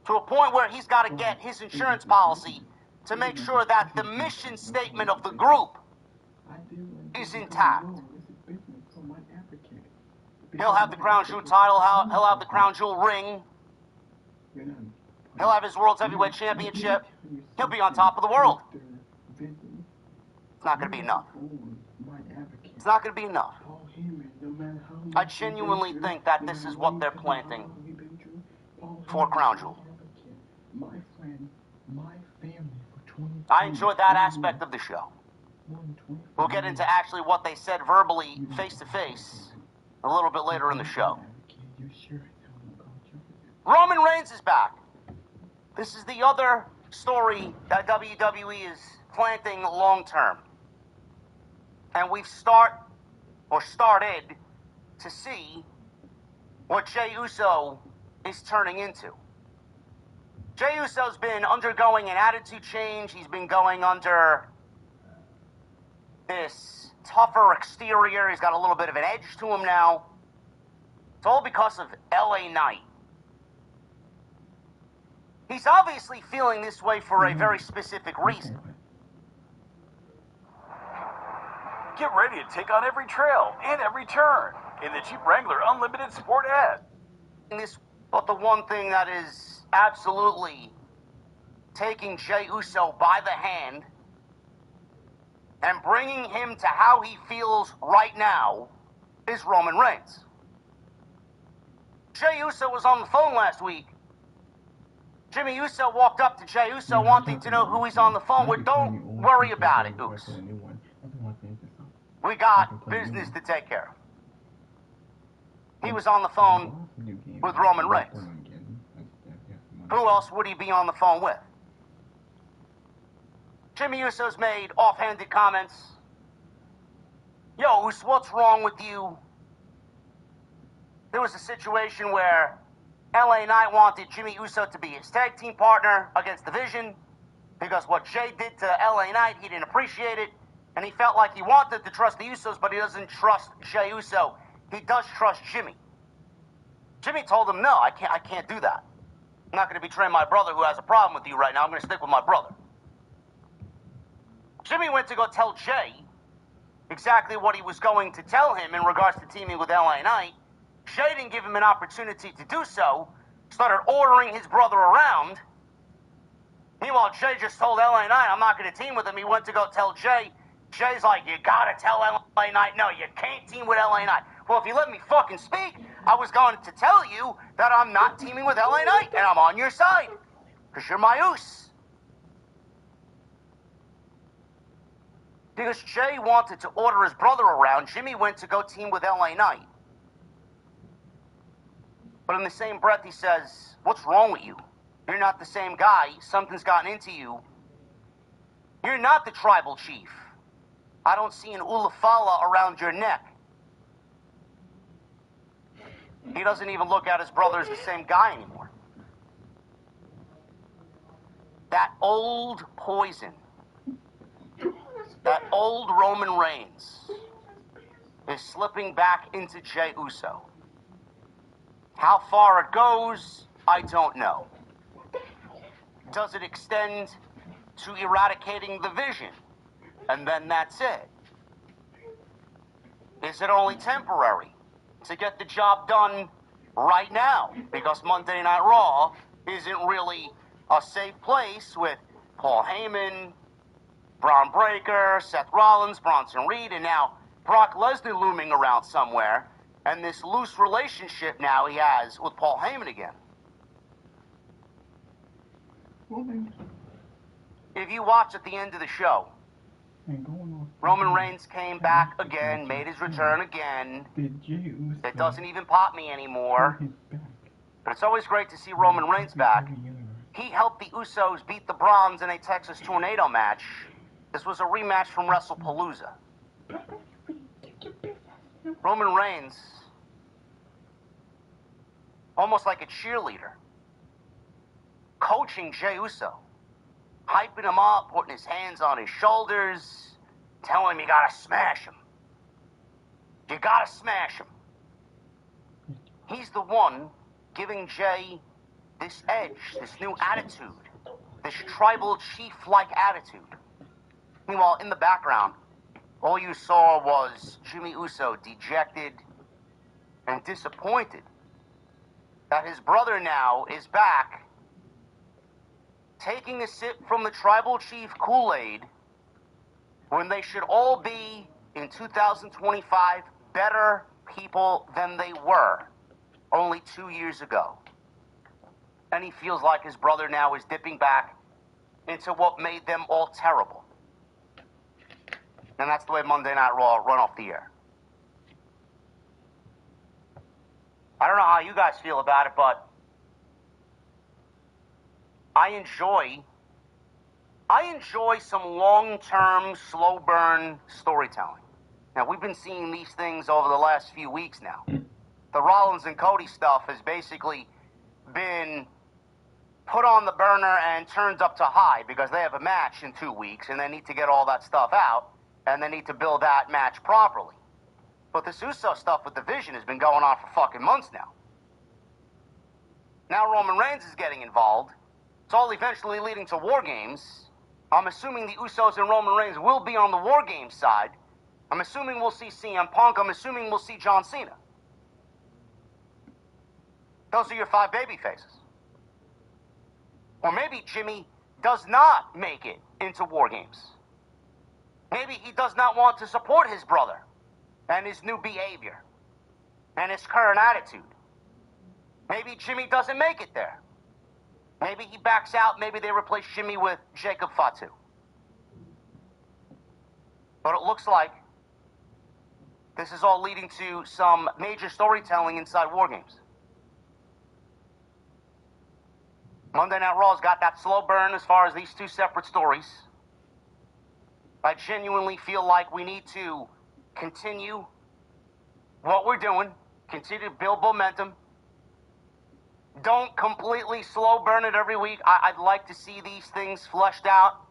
to a point where he's got to get his insurance policy to make sure that the mission statement of the group is intact? He'll have the Crown Jewel title, he'll have the Crown Jewel ring, he'll have his World Heavyweight Championship, he'll be on top of the world. It's not going to be enough. It's not going to be enough. I genuinely think that this is what they're planting for Crown Jewel. I enjoyed that aspect of the show. We'll get into actually what they said verbally, face-to-face, a little bit later in the show. Roman Reigns is back. This is the other story that WWE is planting long-term. And we've started to see what Jey Uso is turning into. Jey Uso's been undergoing an attitude change. He's been going under this tougher exterior. He's got a little bit of an edge to him now. It's all because of LA Knight. He's obviously feeling this way for a very specific reason. Get ready to take on every trail and every turn in the Jeep Wrangler Unlimited Sport Ad. But the one thing that is absolutely taking Jey Uso by the hand and bringing him to how he feels right now is Roman Reigns. Jey Uso was on the phone last week. Jimmy Uso walked up to Jey Uso wanting to know who he's on the phone with. Don't worry about it, Uso. We got business to take care of. He was on the phone with Roman Reigns. Who else would he be on the phone with? Jimmy Uso's made offhanded comments. Yo, Uso, what's wrong with you? There was a situation where LA Knight wanted Jimmy Uso to be his tag team partner against the Vision because what Jey did to LA Knight, he didn't appreciate it, and he felt like he wanted to trust the Usos, but he doesn't trust Jey Uso. He does trust Jimmy. Jimmy told him, no, I can't do that. I'm not going to betray my brother who has a problem with you right now. I'm going to stick with my brother. Jimmy went to go tell Jey exactly what he was going to tell him in regards to teaming with LA Knight. Jey didn't give him an opportunity to do so, started ordering his brother around, Meanwhile, Jay just told LA Knight, I'm not going to team with him. He went to go tell Jay. Jay's like, you got to tell LA Knight, no, you can't team with LA Knight. Well, if you let me fucking speak, I was going to tell you that I'm not teaming with LA Knight, and I'm on your side. Because you're my oos. Because Jay wanted to order his brother around, Jimmy went to go team with LA Knight. But in the same breath, he says, what's wrong with you? You're not the same guy. Something's gotten into you. You're not the tribal chief. I don't see an ulafala around your neck. He doesn't even look at his brother as the same guy anymore. That old poison, that old Roman Reigns is slipping back into Jey Uso. How far it goes, I don't know. Does it extend to eradicating the Vision, and then that's it? Is it only temporary to get the job done right now? Because Monday Night Raw isn't really a safe place with Paul Heyman, Braun Breaker, Seth Rollins, Bronson Reed, and now Brock Lesnar looming around somewhere, and this loose relationship now he has with Paul Heyman again. If you watch at the end of the show, Roman Reigns came back again, made his return again. It doesn't even pop me anymore. But it's always great to see Roman Reigns back. He helped the Usos beat the Browns in a Texas Tornado match. This was a rematch from WrestlePalooza. Roman Reigns, almost like a cheerleader, coaching Jey Uso, hyping him up, putting his hands on his shoulders, telling him you gotta smash him. You gotta smash him. He's the one giving Jey this edge, this new attitude, this tribal chief-like attitude. Meanwhile, in the background, all you saw was Jimmy Uso dejected and disappointed that his brother now is back, taking a sip from the tribal chief Kool-Aid when they should all be, in 2025, better people than they were only 2 years ago. And he feels like his brother now is dipping back into what made them all terrible. And that's the way Monday Night Raw run off the air. I don't know how you guys feel about it, but I enjoy some long-term, slow-burn storytelling. Now, we've been seeing these things over the last few weeks now. The Rollins and Cody stuff has basically been put on the burner and turned up to high because they have a match in 2 weeks and they need to get all that stuff out and they need to build that match properly. But this Uso stuff with the Vision has been going on for fucking months now. Now Roman Reigns is getting involved. It's all eventually leading to War Games. I'm assuming the Usos and Roman Reigns will be on the War Games side. I'm assuming we'll see CM Punk. I'm assuming we'll see John Cena. Those are your 5 baby faces. Or maybe Jimmy does not make it into War Games. Maybe he does not want to support his brother and his new behavior and his current attitude. Maybe Jimmy doesn't make it there. Maybe he backs out. Maybe they replace Jimmy with Jacob Fatu. But it looks like this is all leading to some major storytelling inside War Games. Monday Night Raw's got that slow burn as far as these 2 separate stories. I genuinely feel like we need to continue what we're doing, continue to build momentum. Don't completely slow burn it every week. I'd like to see these things fleshed out.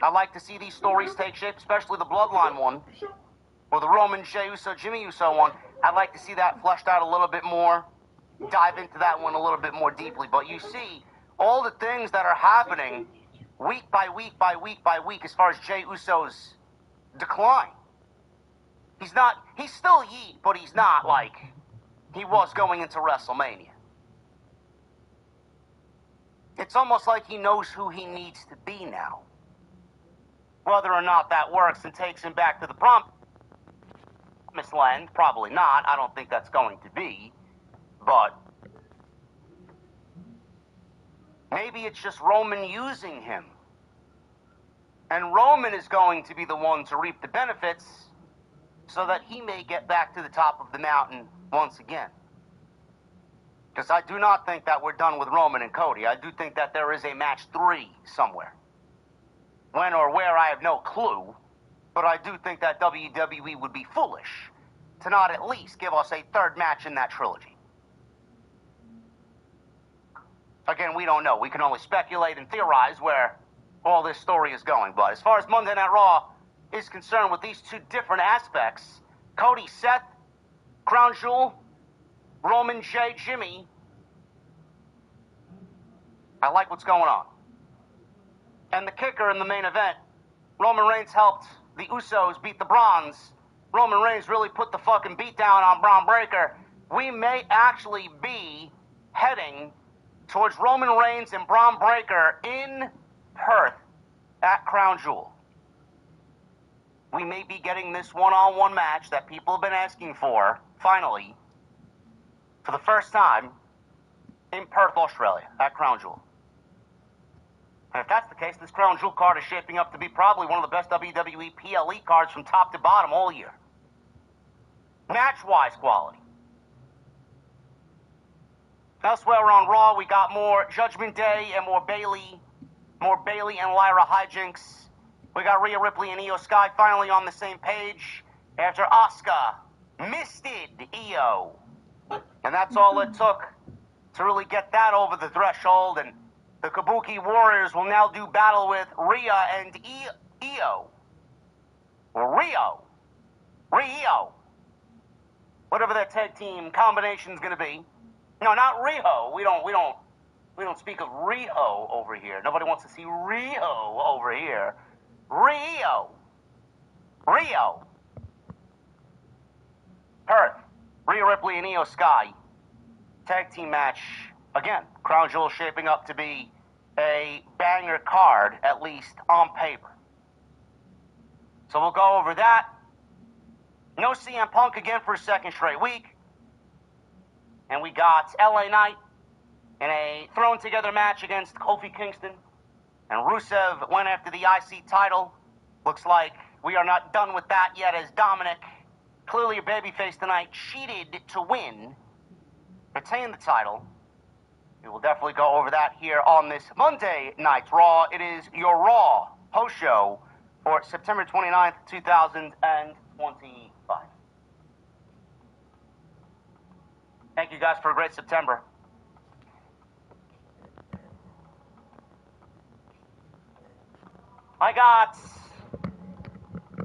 I'd like to see these stories take shape, especially the Bloodline one, or the Roman Jey Uso, Jimmy Uso one. I'd like to see that fleshed out a little bit more, dive into that one a little bit more deeply. But you see all the things that are happening week by week by week by week as far as Jey Uso's decline. He's still Yeet, but he's not like he was going into WrestleMania. It's almost like he knows who he needs to be now. Whether or not that works and takes him back to the promised land, probably not. I don't think that's going to be. But maybe it's just Roman using him. And Roman is going to be the one to reap the benefits so that he may get back to the top of the mountain once again. Because I do not think that we're done with Roman and Cody. I do think that there is a match 3 somewhere. When or where, I have no clue. But I do think that WWE would be foolish to not at least give us a 3rd match in that trilogy. Again, we don't know. We can only speculate and theorize where all this story is going. But as far as Monday Night Raw is concerned with these 2 different aspects, Cody, Seth, Crown Jewel, Roman, Jay, Jimmy, I like what's going on. And the kicker in the main event, Roman Reigns helped the Usos beat the Bronze. Roman Reigns really put the fucking beat down on Braun Breaker. We may actually be heading towards Roman Reigns and Braun Breaker in Perth at Crown Jewel. We may be getting this one-on-one match that people have been asking for, finally, for the first time, in Perth, Australia, at Crown Jewel. And if that's the case, this Crown Jewel card is shaping up to be probably one of the best WWE PLE cards from top to bottom all year. Match-wise quality. Elsewhere on Raw, we got more Judgment Day and more Bayley and Lyra hijinks. We got Rhea Ripley and Io Sky finally on the same page after Asuka misted Io. And that's all it took to really get that over the threshold. And the Kabuki Warriors will now do battle with Rhea and Io. Or Rio. Whatever their tag team combination's gonna be. No, not Riho. We don't speak of Riho over here. Nobody wants to see Riho over here. Rio. Perth. Rhea Ripley and Io Sky. Tag team match. Again, Crown Jewel shaping up to be a banger card, at least on paper. So we'll go over that. No CM Punk again for a 2nd straight week. And we got LA Knight in a thrown together match against Kofi Kingston. And Rusev went after the IC title. Looks like we are not done with that yet, as Dominic, clearly a babyface tonight, cheated to win, retain the title. We will definitely go over that here on this Monday Night's Raw. It is your Raw post show for September 29th, 2025. Thank you guys for a great September. I got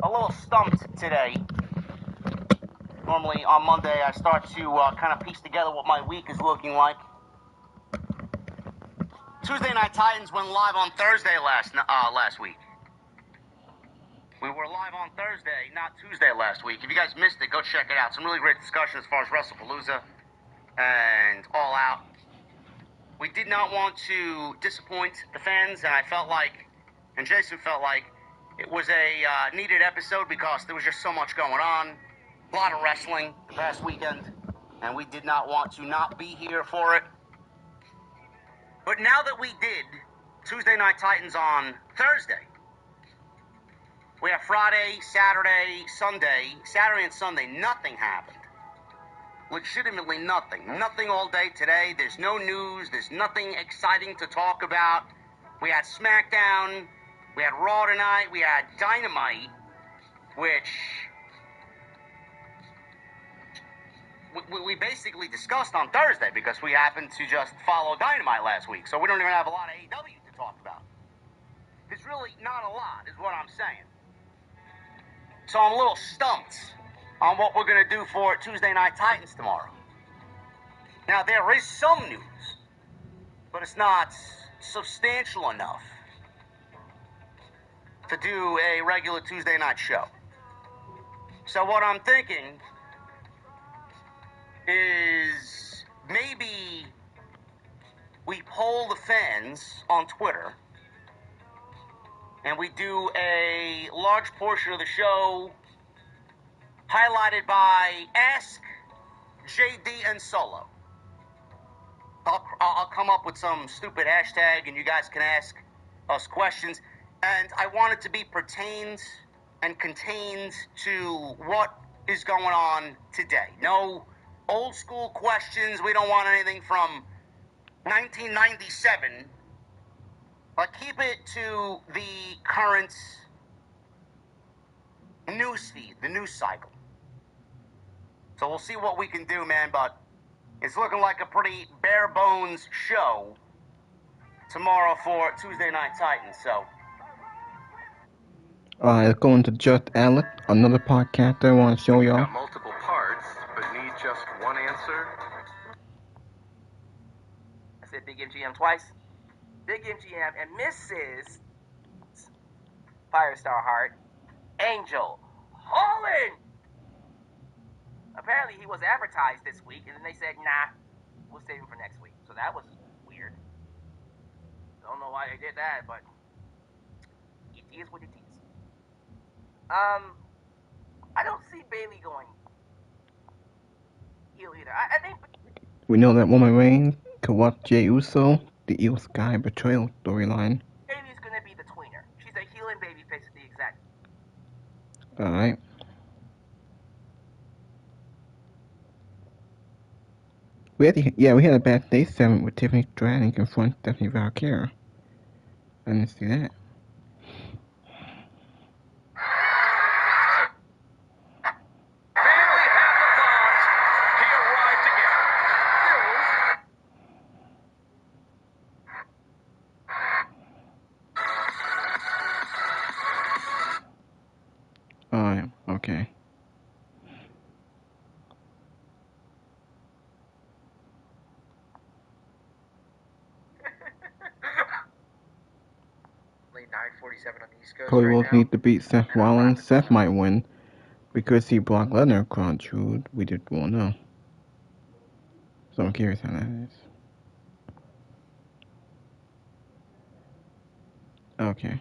a little stumped today. Normally on Monday I start to kind of piece together what my week is looking like. Tuesday Night Titans went live on Thursday last week. We were live on Thursday, not Tuesday last week. If you guys missed it, go check it out. Some really great discussion as far as WrestlePalooza and All Out. We did not want to disappoint the fans, and I felt like, and Jason felt like, it was a needed episode because there was just so much going on. A lot of wrestling the past weekend, and we did not want to not be here for it. But now that we did Tuesday Night Titans on Thursday, we have Friday, Saturday, Sunday. Saturday and Sunday, nothing happened. Legitimately nothing. Nothing all day today. There's no news. There's nothing exciting to talk about. We had SmackDown. We had Raw tonight. We had Dynamite, which we basically discussed on Thursday because we happened to just follow Dynamite last week. So we don't even have a lot of AEW to talk about. There's really not a lot, is what I'm saying. So I'm a little stumped on what we're going to do for Tuesday Night Titans tomorrow. Now, there is some news, but it's not substantial enough to do a regular Tuesday night show. So what I'm thinking is maybe we pull poll the fans on Twitter, and we do a large portion of the show highlighted by Ask JD and Solo. I'll come up with some stupid hashtag, and you guys can ask us questions. And I want it to be pertained and contained to what is going on today. No old school questions. We don't want anything from 1997. But keep it to the current news feed, the news cycle. So we'll see what we can do, man, but it's looking like a pretty bare bones show tomorrow for Tuesday Night Titans, so. Let's go into Just Alec, another podcast I want to show y'all. Got multiple parts, but need just one answer. I said Big MGM twice. Big MGM and Mrs. Firestar Heart, Angel Holland. Apparently he was advertised this week, and then they said, nah, we'll save him for next week. So that was weird. Don't know why they did that, but it is what it is. I don't see Bailey going heel either. I think We know that Roman Reigns could watch Jey Uso, the Eel Sky betrayal storyline. Bailey's gonna be the tweener. She's a heel and baby face at the exact. Alright. We had a backstage segment with Tiffany Stratton confront Stephanie Valkyra. I didn't see that. Alright, okay. Only 9:47 on the East Coast Cody right Rhodes now. needs to beat Seth Rollins. Seth might win. Because he Brock Lesnar crown jeweled, we just won't know. So I'm curious how that is. Okay.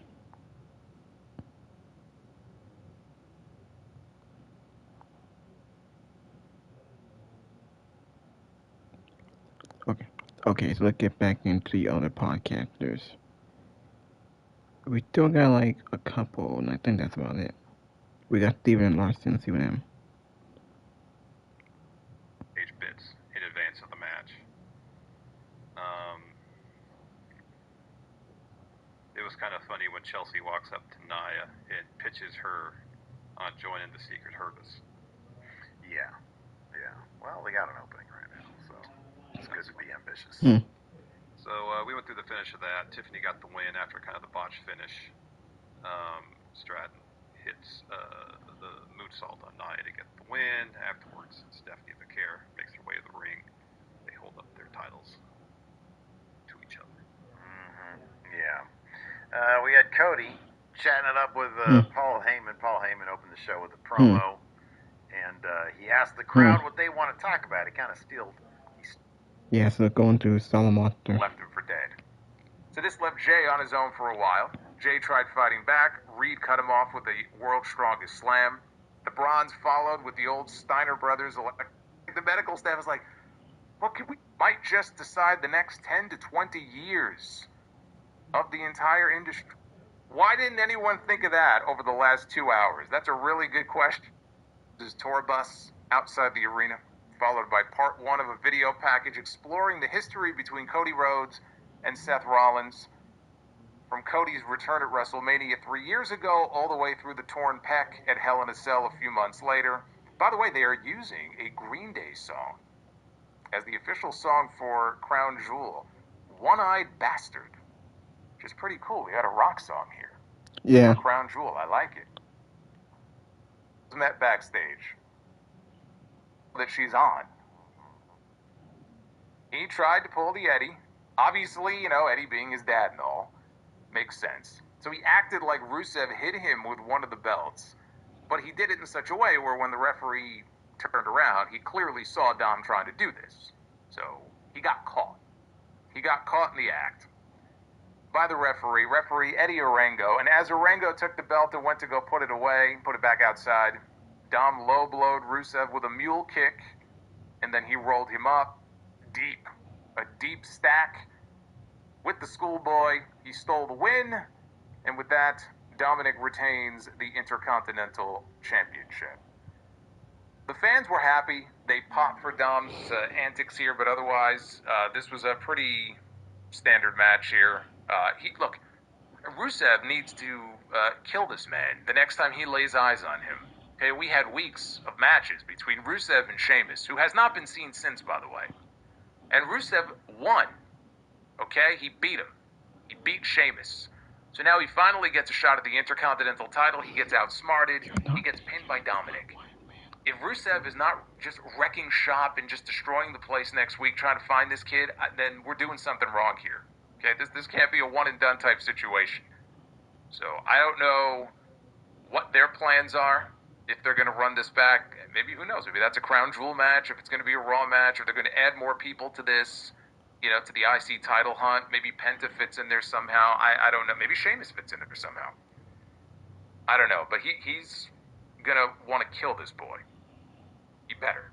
Okay, so let's get back into the other podcasters. We still got like a couple, and I think that's about it. We got Steven and Larson, see with him. Bits in advance of the match. It was kind of funny when Chelsea walks up to Nia and pitches her on joining the Secret Service. Yeah. Well, they got an opening right now, so it's good to be ambitious. So we went through the finish of that. Tiffany got the win after kind of the botch finish. Stratton hits the moonsault on Nia to get the win. Afterwards, Stephanie Valkyra makes her way to the ring. They hold up their titles to each other. Yeah. We had Cody chatting it up with Paul Heyman. Paul Heyman opened the show with a promo, and he asked the crowd what they want to talk about. He kind of stealed. Yeah, so going through Salamonster. Left him for dead. So this left Jay on his own for a while. Jay tried fighting back. Reed cut him off with the world's strongest slam. The Bronze followed with the old Steiner brothers. The medical staff is like, what can we might just decide the next 10 to 20 years of the entire industry. Why didn't anyone think of that over the last 2 hours? That's a really good question. This tour bus outside the arena, followed by part 1 of a video package exploring the history between Cody Rhodes and Seth Rollins, from Cody's return at WrestleMania 3 years ago all the way through the torn pec at Hell in a Cell a few months later. By the way, they are using a Green Day song as the official song for Crown Jewel, One-Eyed Bastard, which is pretty cool. We got a rock song here. Yeah. Crown Jewel, I like it. Met backstage that she's on. He tried to pull the Eddie. Obviously, Eddie being his dad and all, makes sense. So he acted like Rusev hit him with one of the belts, but he did it in such a way where when the referee turned around, he clearly saw Dom trying to do this. So he got caught. he got caught in the act by the referee Eddie Orengo, and as Orengo took the belt and went to go put it away, put it back outside, Dom low-blowed Rusev with a mule kick, and then he rolled him up deep, a deep stack. With the schoolboy, he stole the win, and with that, Dominic retains the Intercontinental Championship. The fans were happy. They popped for Dom's antics here, but otherwise, this was a pretty standard match here. Look, Rusev needs to kill this man the next time he lays eyes on him. Okay, we had weeks of matches between Rusev and Sheamus, who has not been seen since, by the way. And Rusev won. Okay, he beat him. He beat Sheamus. So now he finally gets a shot at the Intercontinental title. He gets outsmarted. He gets pinned by Dominic. If Rusev is not just wrecking shop and just destroying the place next week trying to find this kid, then we're doing something wrong here. Okay, this can't be a one-and-done type situation. So I don't know what their plans are, if they're going to run this back. Maybe, who knows, maybe that's a Crown Jewel match, if it's going to be a Raw match, or they're going to add more people to this, to the IC title hunt. Maybe Penta fits in there somehow. I don't know. Maybe Sheamus fits in there somehow. I don't know, but he's going to want to kill this boy. He better.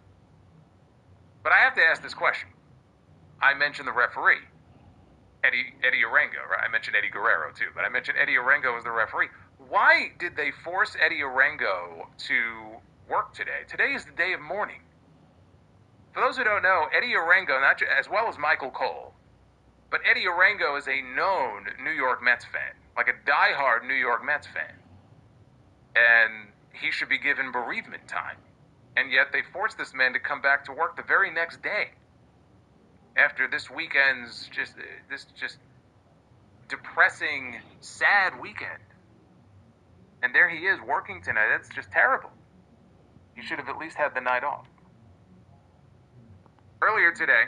But I have to ask this question. I mentioned the referee, Eddie Orengo, right? I mentioned Eddie Guerrero too, but I mentioned Eddie Orengo as the referee. Why did they force Eddie Orengo to work today? Today is the day of mourning. For those who don't know, Eddie Orengo, as well as Michael Cole, but Eddie Orengo is a known New York Mets fan, like a diehard New York Mets fan. And he should be given bereavement time. And yet they forced this man to come back to work the very next day. After this weekend's just depressing, sad weekend. And there he is working tonight. That's just terrible. He should have at least had the night off. Earlier today,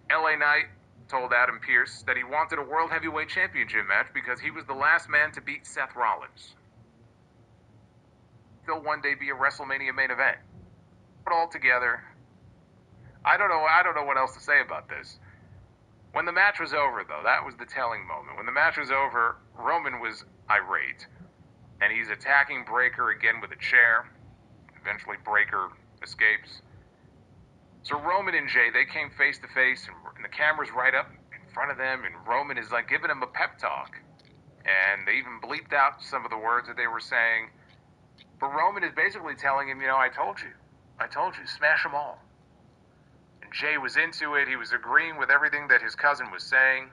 LA Knight told Adam Pearce that he wanted a World Heavyweight Championship match because he was the last man to beat Seth Rollins. He'll one day be a WrestleMania main event. Put all together, I don't know what else to say about this. When the match was over, though, that was the telling moment. When the match was over, Roman was irate, and he's attacking Breakker again with a chair. Eventually, Breakker escapes. So Roman and Jay, they came face to face, and the camera's right up in front of them, and Roman is like giving him a pep talk. And they even bleeped out some of the words that they were saying. But Roman is basically telling him, I told you, smash them all. And Jay was into it. He was agreeing with everything that his cousin was saying.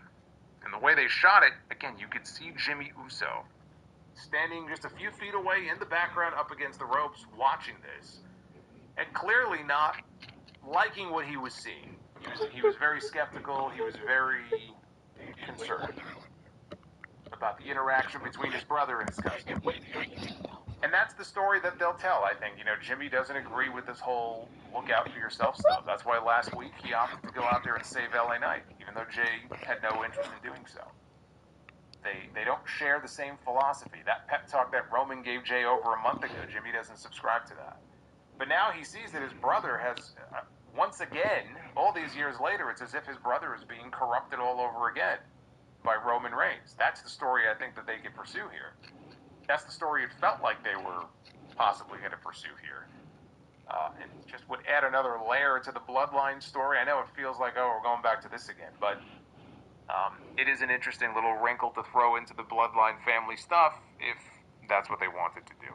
And the way they shot it, again, you could see Jimmy Uso standing just a few feet away in the background up against the ropes watching this. And clearly not liking what he was seeing. He was very skeptical. He was very concerned about the interaction between his brother and his cousin. And that's the story that they'll tell, I think. Jimmy doesn't agree with this whole look out for yourself stuff. That's why last week he opted to go out there and save LA Knight, even though Jay had no interest in doing so. They don't share the same philosophy. That pep talk that Roman gave Jay over a month ago, Jimmy doesn't subscribe to that. But now he sees that his brother has, once again, all these years later, it's as if his brother is being corrupted all over again by Roman Reigns. That's the story I think that they could pursue here. That's the story it felt like they were possibly going to pursue here. And just would add another layer to the Bloodline story. I know it feels like, we're going back to this again, but it is an interesting little wrinkle to throw into the Bloodline family stuff if that's what they wanted to do.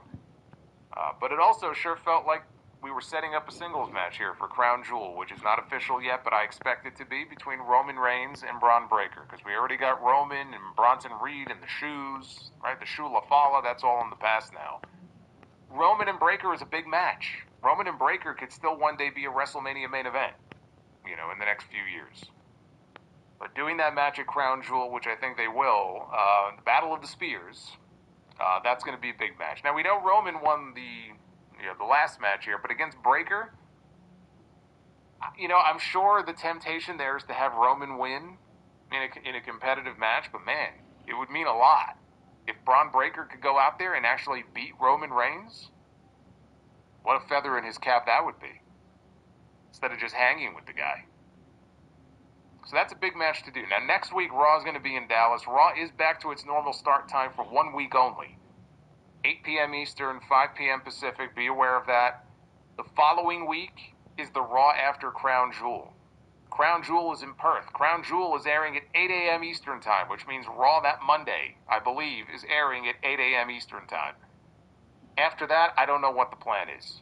But it also sure felt like we were setting up a singles match here for Crown Jewel, which is not official yet, but I expect it to be between Roman Reigns and Braun Breaker, because we already got Roman and Bronson Reed and the shoes, right? The shoe La Fala, that's all in the past now. Roman and Breaker is a big match. Roman and Breaker could still one day be a WrestleMania main event, in the next few years. But doing that match at Crown Jewel, which I think they will, the Battle of the Spears, that's going to be a big match. Now, we know Roman won the last match here, but against Breaker, I'm sure the temptation there is to have Roman win in a competitive match, but man, it would mean a lot if Braun Breaker could go out there and actually beat Roman Reigns. What a feather in his cap that would be, instead of just hanging with the guy. So that's a big match to do. Now, next week, Raw is going to be in Dallas. Raw is back to its normal start time for 1 week only. 8 p.m. Eastern, 5 p.m. Pacific. Be aware of that. The following week is the Raw after Crown Jewel. Crown Jewel is in Perth. Crown Jewel is airing at 8 a.m. Eastern time, which means Raw that Monday, I believe, is airing at 8 a.m. Eastern time. After that, I don't know what the plan is.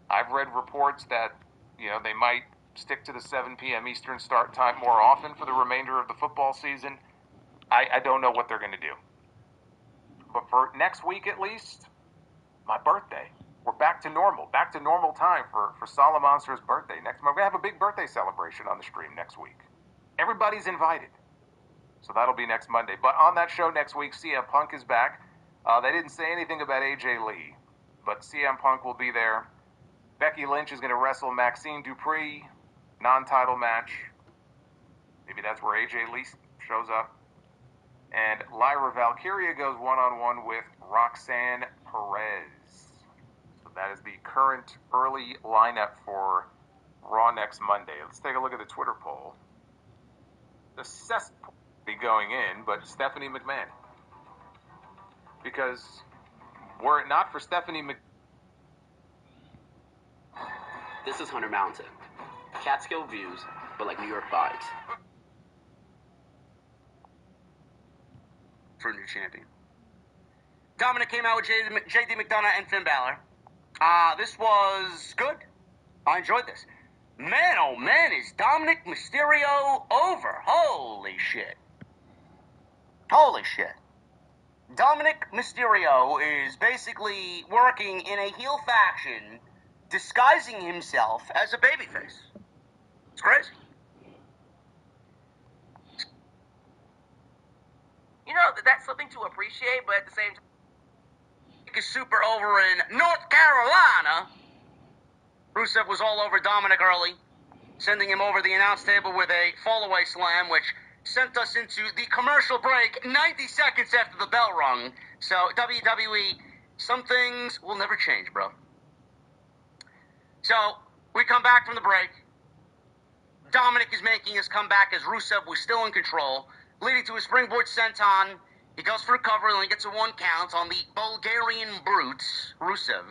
I've read reports that, they might stick to the 7 p.m. Eastern start time more often for the remainder of the football season. I don't know what they're going to do. But for next week at least, my birthday. We're back to normal time for Solid Monster's birthday. Next month, we're going to have a big birthday celebration on the stream next week. Everybody's invited. So that'll be next Monday. But on that show next week, CM Punk is back. They didn't say anything about AJ Lee, but CM Punk will be there. Becky Lynch is going to wrestle Maxine Dupree, non-title match. Maybe that's where AJ Lee shows up. And Lyra Valkyria goes one-on-one with Roxanne Perez. So that is the current early lineup for Raw next Monday. Let's take a look at the Twitter poll. The cesspool will be going in, but Stephanie McMahon. Because were it not for Stephanie McMahon... This is Hunter Mountain. Catskill views, but like New York vibes. For a new champion. Dominic came out with JD McDonough and Finn Balor. This was good. I enjoyed this. Man, oh man, is Dominic Mysterio over. Holy shit. Holy shit. Dominic Mysterio is basically working in a heel faction, disguising himself as a babyface. It's crazy. That's something to appreciate, but at the same time... Is super over in North Carolina. Rusev was all over Dominic early, sending him over the announce table with a fallaway slam, which sent us into the commercial break 90 seconds after the bell rung. So, WWE, some things will never change, bro. So, we come back from the break. Dominic is making his comeback as Rusev was still in control, leading to a springboard senton. He goes for a cover, and he gets a 1 count on the Bulgarian brute, Rusev.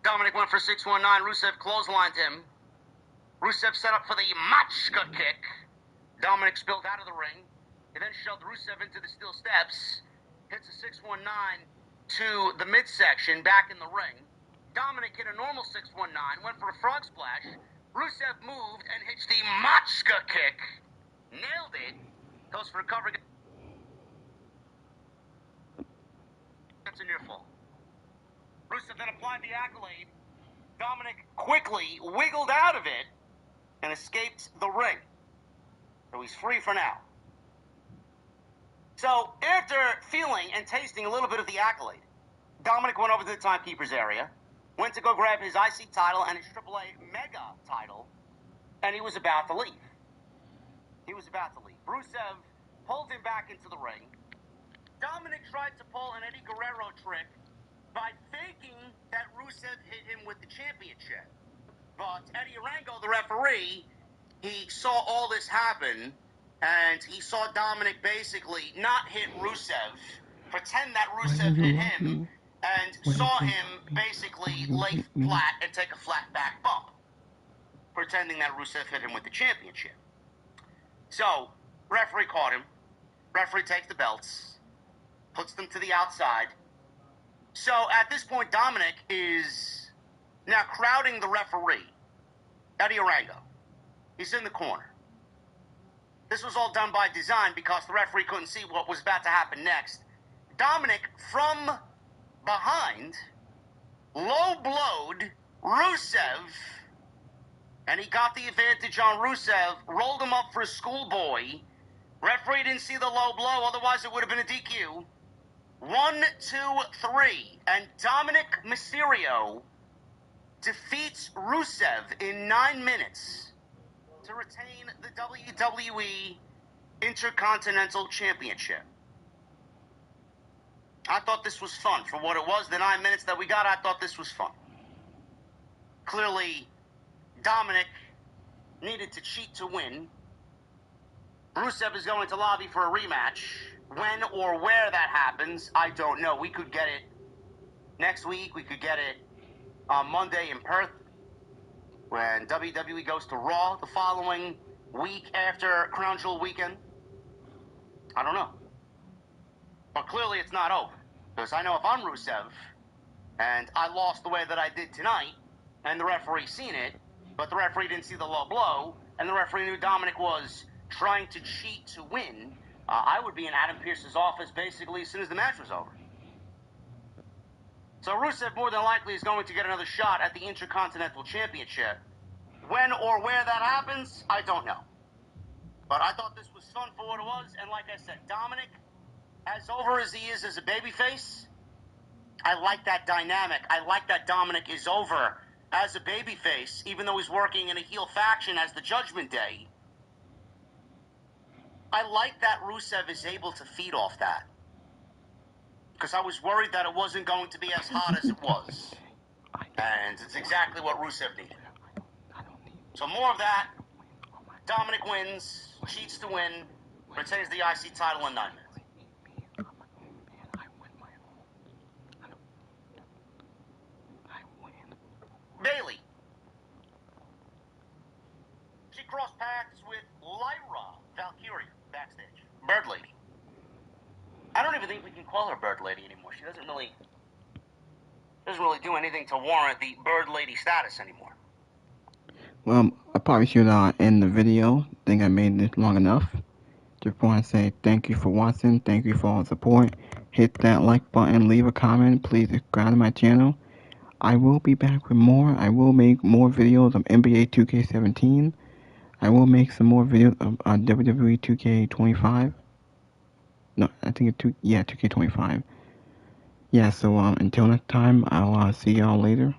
Dominic went for 619. Rusev clotheslined him. Rusev set up for the Machka kick. Dominic spilled out of the ring. He then shoved Rusev into the steel steps. Hits a 619 to the midsection, back in the ring. Dominic hit a normal 619, went for a frog splash. Rusev moved and hits the Machka kick. Nailed it. Goes for a cover. That's a near fall. Rusev then applied the accolade. Dominic quickly wiggled out of it and escaped the ring. So he's free for now. So after feeling and tasting a little bit of the accolade, Dominic went over to the timekeeper's area, went to go grab his IC title and his AAA Mega title, and he was about to leave. Rusev pulled him back into the ring. Dominic tried to pull an Eddie Guerrero trick by faking that Rusev hit him with the championship. But Eddie Arango, the referee, he saw all this happen, and he saw Dominic basically not hit Rusev, pretend that Rusev hit him, and saw him basically lay flat and take a flat back bump, pretending that Rusev hit him with the championship. So, referee caught him. Referee takes the belts, puts them to the outside. So, at this point, Dominic is now crowding the referee, Eddie Arango. He's in the corner. This was all done by design because the referee couldn't see what was about to happen next. Dominic, from behind, low-blowed Rusev, and he got the advantage on Rusev, rolled him up for a schoolboy. Referee didn't see the low blow, otherwise it would have been a DQ. 1, 2, 3, and Dominic Mysterio defeats Rusev in 9 minutes to retain the WWE Intercontinental Championship. I thought this was fun. For what it was, the 9 minutes that we got, I thought this was fun. Clearly, Dominic needed to cheat to win. Rusev is going to lobby for a rematch. When or where that happens, I don't know. We could get it next week. We could get it on Monday in Perth when WWE goes to Raw the following week after Crown Jewel weekend. I don't know. But clearly it's not over. Because I know if I'm Rusev and I lost the way that I did tonight and the referee seen it, but the referee didn't see the low blow and the referee knew Dominic was trying to cheat to win, I would be in Adam Pearce's office basically as soon as the match was over. So Rusev more than likely is going to get another shot at the Intercontinental Championship. When or where that happens, I don't know. But I thought this was fun for what it was, and like I said, Dominic, as over as he is as a babyface, I like that dynamic. I like that Dominic is over as a babyface, even though he's working in a heel faction as the Judgment Day. I like that Rusev is able to feed off that. Because I was worried that it wasn't going to be as hot as it was. And it's exactly what Rusev needed. So more of that. Dominic wins, cheats to win, retains the IC title in 9 minutes. Bailey. She crossed paths with Lyra Valkyria backstage. Bird Lady. I don't even think we can call her Bird Lady anymore. She doesn't really do anything to warrant the Bird Lady status anymore. Well, I probably should end the video. I think I made this long enough. Just want to say thank you for watching. Thank you for all the support. Hit that like button. Leave a comment. Please subscribe to my channel. I will be back with more. I will make more videos of NBA 2K17. I will make some more videos of WWE 2K25. No, I think it's 2K25. Yeah, so until next time, I'll see y'all later.